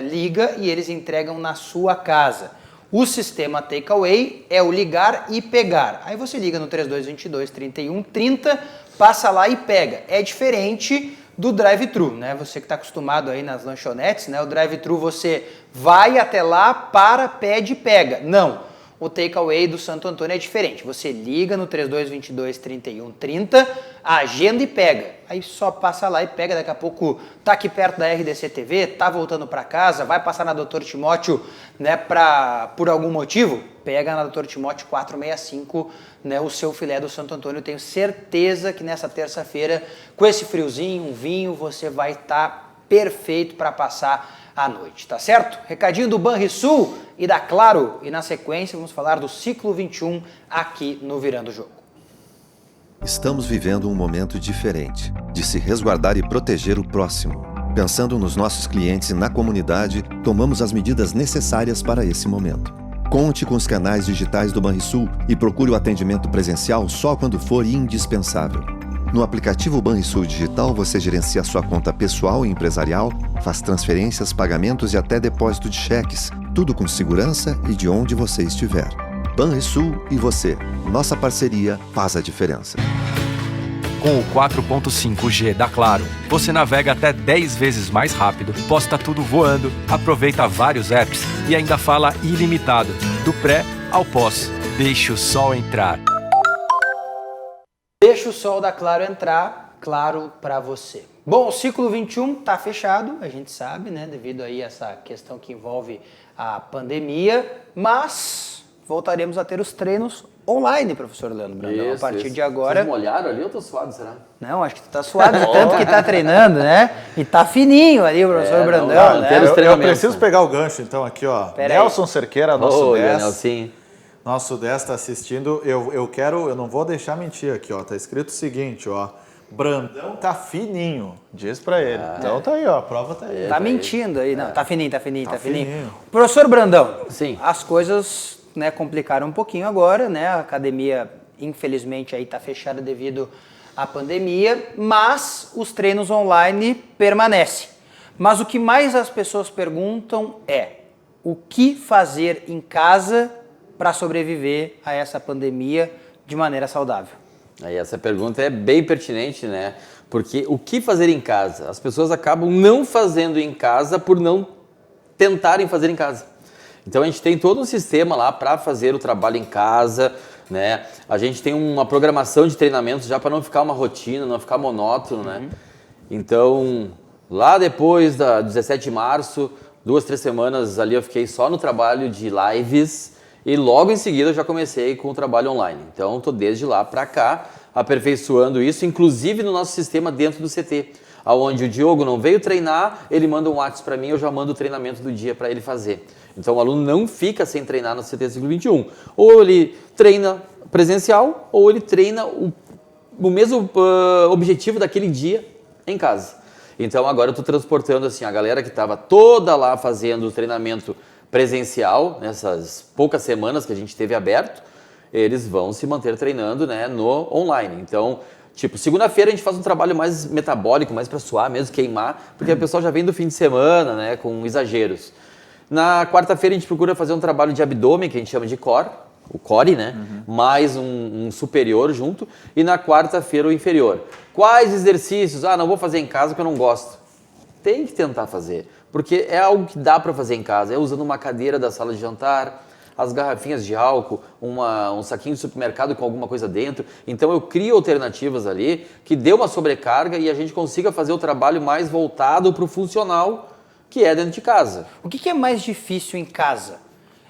liga e eles entregam na sua casa. O sistema takeaway é o ligar e pegar. Aí você liga no 3222-3130, passa lá e pega. É diferente do drive-thru, né? Você que está acostumado aí nas lanchonetes, né? O drive-thru você vai até lá, pede e pega. Não. O takeaway do Santo Antônio é diferente. Você liga no 3222-3130, agenda e pega. Aí só passa lá e pega. Daqui a pouco tá aqui perto da RDC TV, tá voltando para casa, vai passar na Dr. Timóteo, né, por algum motivo, pega na Dr. Timóteo 465, né, o seu filé do Santo Antônio. Tenho certeza que nessa terça-feira, com esse friozinho, um vinho, você vai estar perfeito para passar à noite, tá certo? Recadinho do Banrisul e da Claro. E na sequência vamos falar do ciclo 21 aqui no Virando o Jogo. Estamos vivendo um momento diferente, de se resguardar e proteger o próximo. Pensando nos nossos clientes e na comunidade, tomamos as medidas necessárias para esse momento. Conte com os canais digitais do Banrisul e procure o atendimento presencial só quando for indispensável. No aplicativo Banrisul Digital, você gerencia sua conta pessoal e empresarial, faz transferências, pagamentos e até depósito de cheques, tudo com segurança e de onde você estiver. Banrisul e você. Nossa parceria faz a diferença. Com o 4.5G da Claro, você navega até 10 vezes mais rápido, posta tudo voando, aproveita vários apps e ainda fala ilimitado, do pré ao pós. Deixa o sol entrar. Deixa o sol da Claro entrar, claro para você. Bom, o ciclo 21 está fechado, a gente sabe, né, devido aí a essa questão que envolve a pandemia, mas voltaremos a ter os treinos online, professor Leandro Brandão, a partir de agora. Vocês molharam ali ou eu tô suado, será? Não, acho que tu tá suado de tanto que tá treinando, né? E tá fininho ali o professor Brandão, né? Eu preciso pegar o gancho, então, aqui, ó. Nelson Cerqueira, nosso 10. Nosso 10 está assistindo. Eu não vou deixar mentir aqui, ó. Tá escrito o seguinte, ó. Brandão tá fininho. Diz pra ele. Então tá aí, ó. A prova tá aí. Tá mentindo aí. Não, tá fininho. Professor Brandão. Sim. As coisas, né, complicaram um pouquinho agora, né? A academia, infelizmente, aí tá fechada devido à pandemia, mas os treinos online permanecem. Mas o que mais as pessoas perguntam é: o que fazer em casa para sobreviver a essa pandemia de maneira saudável? Aí essa pergunta é bem pertinente, né? Porque o que fazer em casa? As pessoas acabam não fazendo em casa por não tentarem fazer em casa. Então a gente tem todo um sistema lá para fazer o trabalho em casa, né? A gente tem uma programação de treinamentos já para não ficar uma rotina, não ficar monótono, né? Então, lá depois da 17 de março, 2, 3 semanas ali eu fiquei só no trabalho de lives. E logo em seguida eu já comecei com o trabalho online. Então estou desde lá para cá aperfeiçoando isso, inclusive no nosso sistema dentro do CT. onde o Diogo não veio treinar, ele manda um WhatsApp para mim, eu já mando o treinamento do dia para ele fazer. Então o aluno não fica sem treinar no CT Século XXI. Ou ele treina presencial, ou ele treina o mesmo objetivo daquele dia em casa. Então agora eu estou transportando assim, a galera que estava toda lá fazendo o treinamento presencial, nessas poucas semanas que a gente teve aberto, eles vão se manter treinando, né, no online. Então, tipo, segunda-feira a gente faz um trabalho mais metabólico, mais para suar mesmo, queimar, porque a pessoa já vem do fim de semana, né, com exageros. Na quarta-feira a gente procura fazer um trabalho de abdômen, que a gente chama de core, o core, né, mais um superior junto, e na quarta-feira o inferior. Quais exercícios? Ah, não vou fazer em casa porque eu não gosto. Tem que tentar fazer, porque é algo que dá para fazer em casa, é usando uma cadeira da sala de jantar, as garrafinhas de álcool, um saquinho de supermercado com alguma coisa dentro. Então eu crio alternativas ali que dê uma sobrecarga e a gente consiga fazer o trabalho mais voltado para o funcional, que é dentro de casa. O que é mais difícil em casa?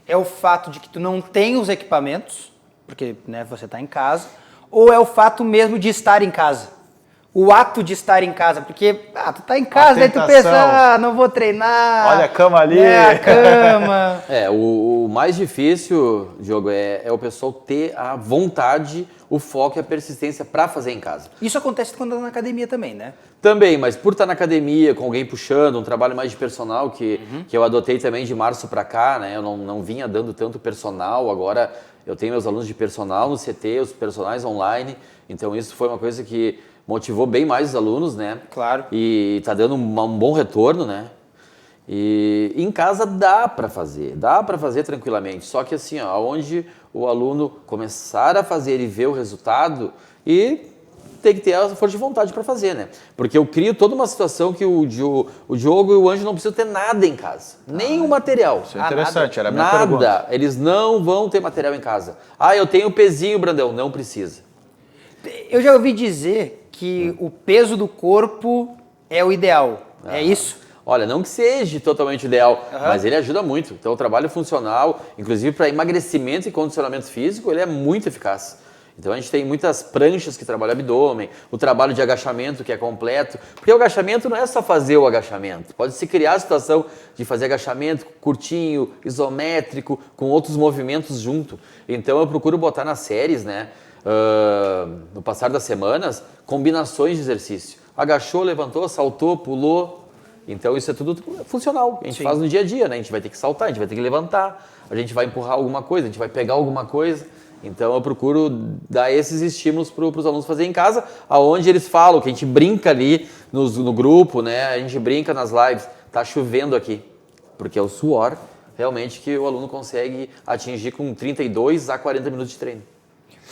É o fato de que tu não tem os equipamentos, porque, né, você está em casa, ou é o fato mesmo de estar em casa? O ato de estar em casa, porque tu tá em casa, aí tu pensa, não vou treinar. Olha a cama ali. A cama. O mais difícil, Diogo, é o pessoal ter a vontade, o foco e a persistência para fazer em casa. Isso acontece quando tá na academia também, né? Também, mas por estar na academia, com alguém puxando, um trabalho mais de personal, que eu adotei também de março para cá, né? Eu não vinha dando tanto personal, agora eu tenho meus alunos de personal no CT, os personagens online, então isso foi uma coisa que motivou bem mais os alunos, né? Claro. E tá dando um bom retorno, né? E em casa dá para fazer tranquilamente. Só que assim, ó, onde o aluno começar a fazer e ver o resultado, e tem que ter a força de vontade para fazer, né? Porque eu crio toda uma situação que o Diogo e o Anjo não precisam ter nada em casa, nem o material. Isso é interessante, era a minha nada. pergunta. Eles não vão ter material em casa. Ah, eu tenho o pezinho, Brandão. Não precisa. Eu já ouvi dizer que o peso do corpo é o ideal. É isso? Olha, não que seja totalmente ideal, mas ele ajuda muito. Então o trabalho funcional, inclusive para emagrecimento e condicionamento físico, ele é muito eficaz. Então a gente tem muitas pranchas que trabalham abdômen, o trabalho de agachamento que é completo, porque o agachamento não é só fazer o agachamento, pode-se criar a situação de fazer agachamento curtinho, isométrico, com outros movimentos junto. Então eu procuro botar nas séries, né, no passar das semanas, combinações de exercício. Agachou, levantou, saltou, pulou. Então isso é tudo funcional, a gente faz no dia a dia, né? A gente vai ter que saltar, a gente vai ter que levantar, a gente vai empurrar alguma coisa, a gente vai pegar alguma coisa. Então eu procuro dar esses estímulos para os alunos fazerem em casa, aonde eles falam, que a gente brinca ali no grupo, né? A gente brinca nas lives, tá chovendo aqui, porque é o suor realmente que o aluno consegue atingir com 32 a 40 minutos de treino.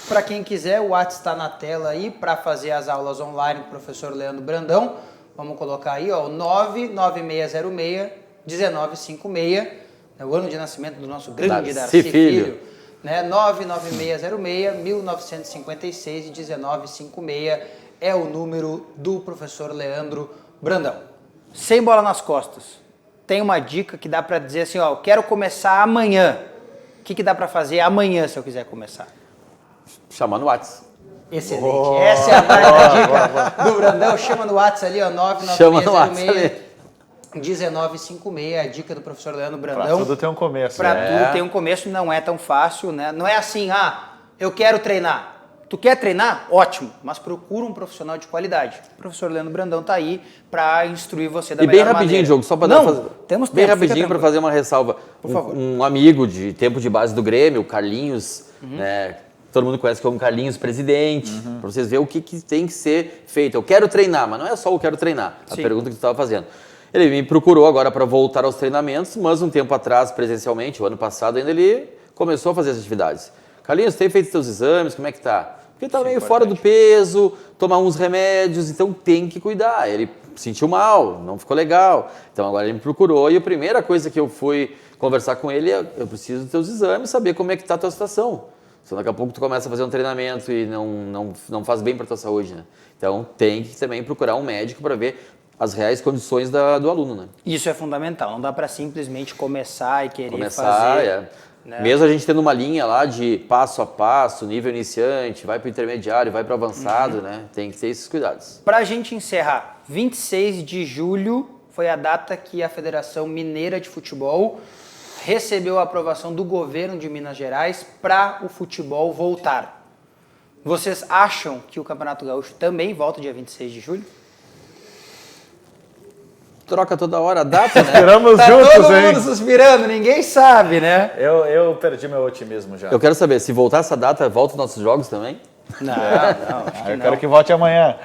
Para quem quiser, o WhatsApp está na tela aí para fazer as aulas online com o professor Leandro Brandão. Vamos colocar aí, ó, o 99606-1956, é o ano de nascimento do nosso grande Darcy Filho. Né? 99606-1956 e 1956 é o número do professor Leandro Brandão. Sem bola nas costas. Tem uma dica que dá para dizer assim, ó, eu quero começar amanhã. O que dá para fazer amanhã se eu quiser começar? Chamar no WhatsApp. Excelente. Essa é a dica do Brandão. Chama no WhatsApp ali, ó, 99606-1956, a dica do professor Leandro Brandão. Pra tudo tem um começo. Pra tudo tem um começo, não é tão fácil, né? Não é assim, eu quero treinar. Tu quer treinar? Ótimo, mas procura um profissional de qualidade. O professor Leandro Brandão tá aí para instruir você da melhor maneira. E bem rapidinho, Diogo, só para dar temos tempo, bem rapidinho para fazer uma ressalva. Por favor. Um amigo de tempo de base do Grêmio, o Carlinhos, né? Todo mundo conhece como Carlinhos Presidente, para vocês verem o que tem que ser feito. Eu quero treinar, mas não é só eu quero treinar, a pergunta que tu estava fazendo. Ele me procurou agora para voltar aos treinamentos, mas um tempo atrás, presencialmente, o ano passado ainda, ele começou a fazer as atividades. Carlinhos, tem feito seus exames, como é que tá? Porque tá meio fora do peso, tomar uns remédios, então tem que cuidar. Ele sentiu mal, não ficou legal, então agora ele me procurou e a primeira coisa que eu fui conversar com ele é, eu preciso dos teus exames, saber como é que tá a tua situação. Senão daqui a pouco tu começa a fazer um treinamento e não faz bem para tua saúde, né? Então tem que também procurar um médico para ver as reais condições do aluno, né? Isso é fundamental, não dá para simplesmente começar e querer fazer. né? Mesmo a gente tendo uma linha lá de passo a passo, nível iniciante, vai para o intermediário, vai para o avançado, né? Tem que ter esses cuidados. Para a gente encerrar, 26 de julho foi a data que a Federação Mineira de Futebol recebeu a aprovação do governo de Minas Gerais para o futebol voltar. Vocês acham que o Campeonato Gaúcho também volta dia 26 de julho? Troca toda hora a data, né? Esperamos Tá juntos, todo hein? mundo suspirando, ninguém sabe, né? Eu perdi meu otimismo já. Eu quero saber, se voltar essa data, volta os nossos jogos também? Não, acho que Eu não. quero que volte amanhã.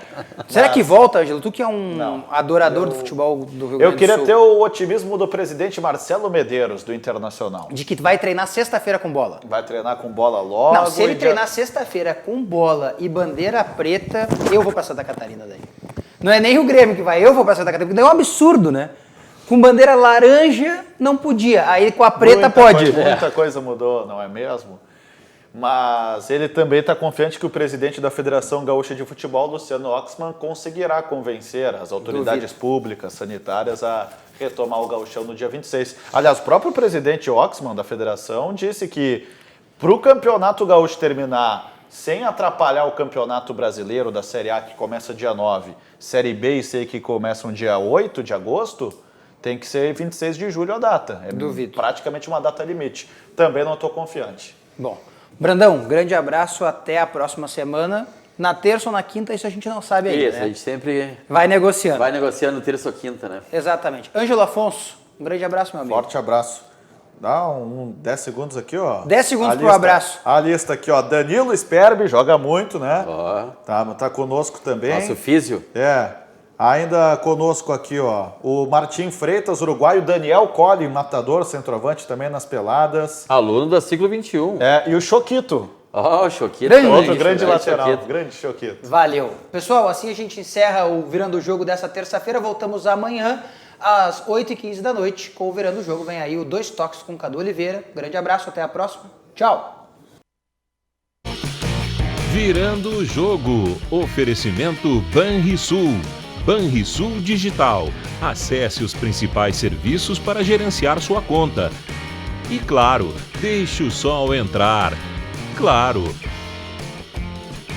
Será que volta, Ângelo? Tu que é um adorador do futebol do Rio Grande Eu do queria Sul. ter o otimismo do presidente Marcelo Medeiros, do Internacional. De que vai treinar sexta-feira com bola. Vai treinar com bola logo. Não, se ele e treinar sexta-feira com bola e bandeira preta, eu vou pra Santa Catarina daí. Não é nem o Grêmio que vai, eu vou pra Santa Catarina, porque daí é um absurdo, né? Com bandeira laranja não podia, aí com a preta pode. Muita coisa mudou, não é mesmo? Mas ele também está confiante que o presidente da Federação Gaúcha de Futebol, Luciano Oxman, conseguirá convencer as autoridades públicas, sanitárias, a retomar o gauchão no dia 26. Aliás, o próprio presidente Oxman da federação disse que para o Campeonato Gaúcho terminar sem atrapalhar o Campeonato Brasileiro da Série A, que começa dia 9, Série B e C, que começam dia 8 de agosto, tem que ser 26 de julho a data. É Duvido. praticamente uma data limite. Também não estou confiante. Bom, Brandão, grande abraço, até a próxima semana. Na terça ou na quinta, isso a gente não sabe ainda, Isso, né? a gente sempre Vai negociando. vai negociando terça ou quinta, né? Exatamente. Ângelo Afonso, um grande abraço, meu amigo. Forte abraço. Dá 10 segundos aqui, ó. 10 segundos A pro lista- abraço. A lista aqui, ó. Danilo Sperbi, joga muito, né? Ó, Tá conosco também. nosso físio. É. Ainda conosco aqui, ó, o Martim Freitas, uruguaio, Daniel Colli, matador, centroavante também nas peladas. Aluno da Ciclo 21. É, e o Choquito, Ó, o Choquito. Grande. também, outro grande lateral, Choquito. grande Choquito. Valeu. Pessoal, assim a gente encerra o Virando o Jogo dessa terça-feira. Voltamos amanhã às 8h15 da noite com o Virando o Jogo. Vem aí o Dois Toques com Cadu Oliveira. Grande abraço, até a próxima. Tchau. Virando o Jogo. Oferecimento Banrisul. Banrisul Digital. Acesse os principais serviços para gerenciar sua conta. E claro, deixe o sol entrar. Claro,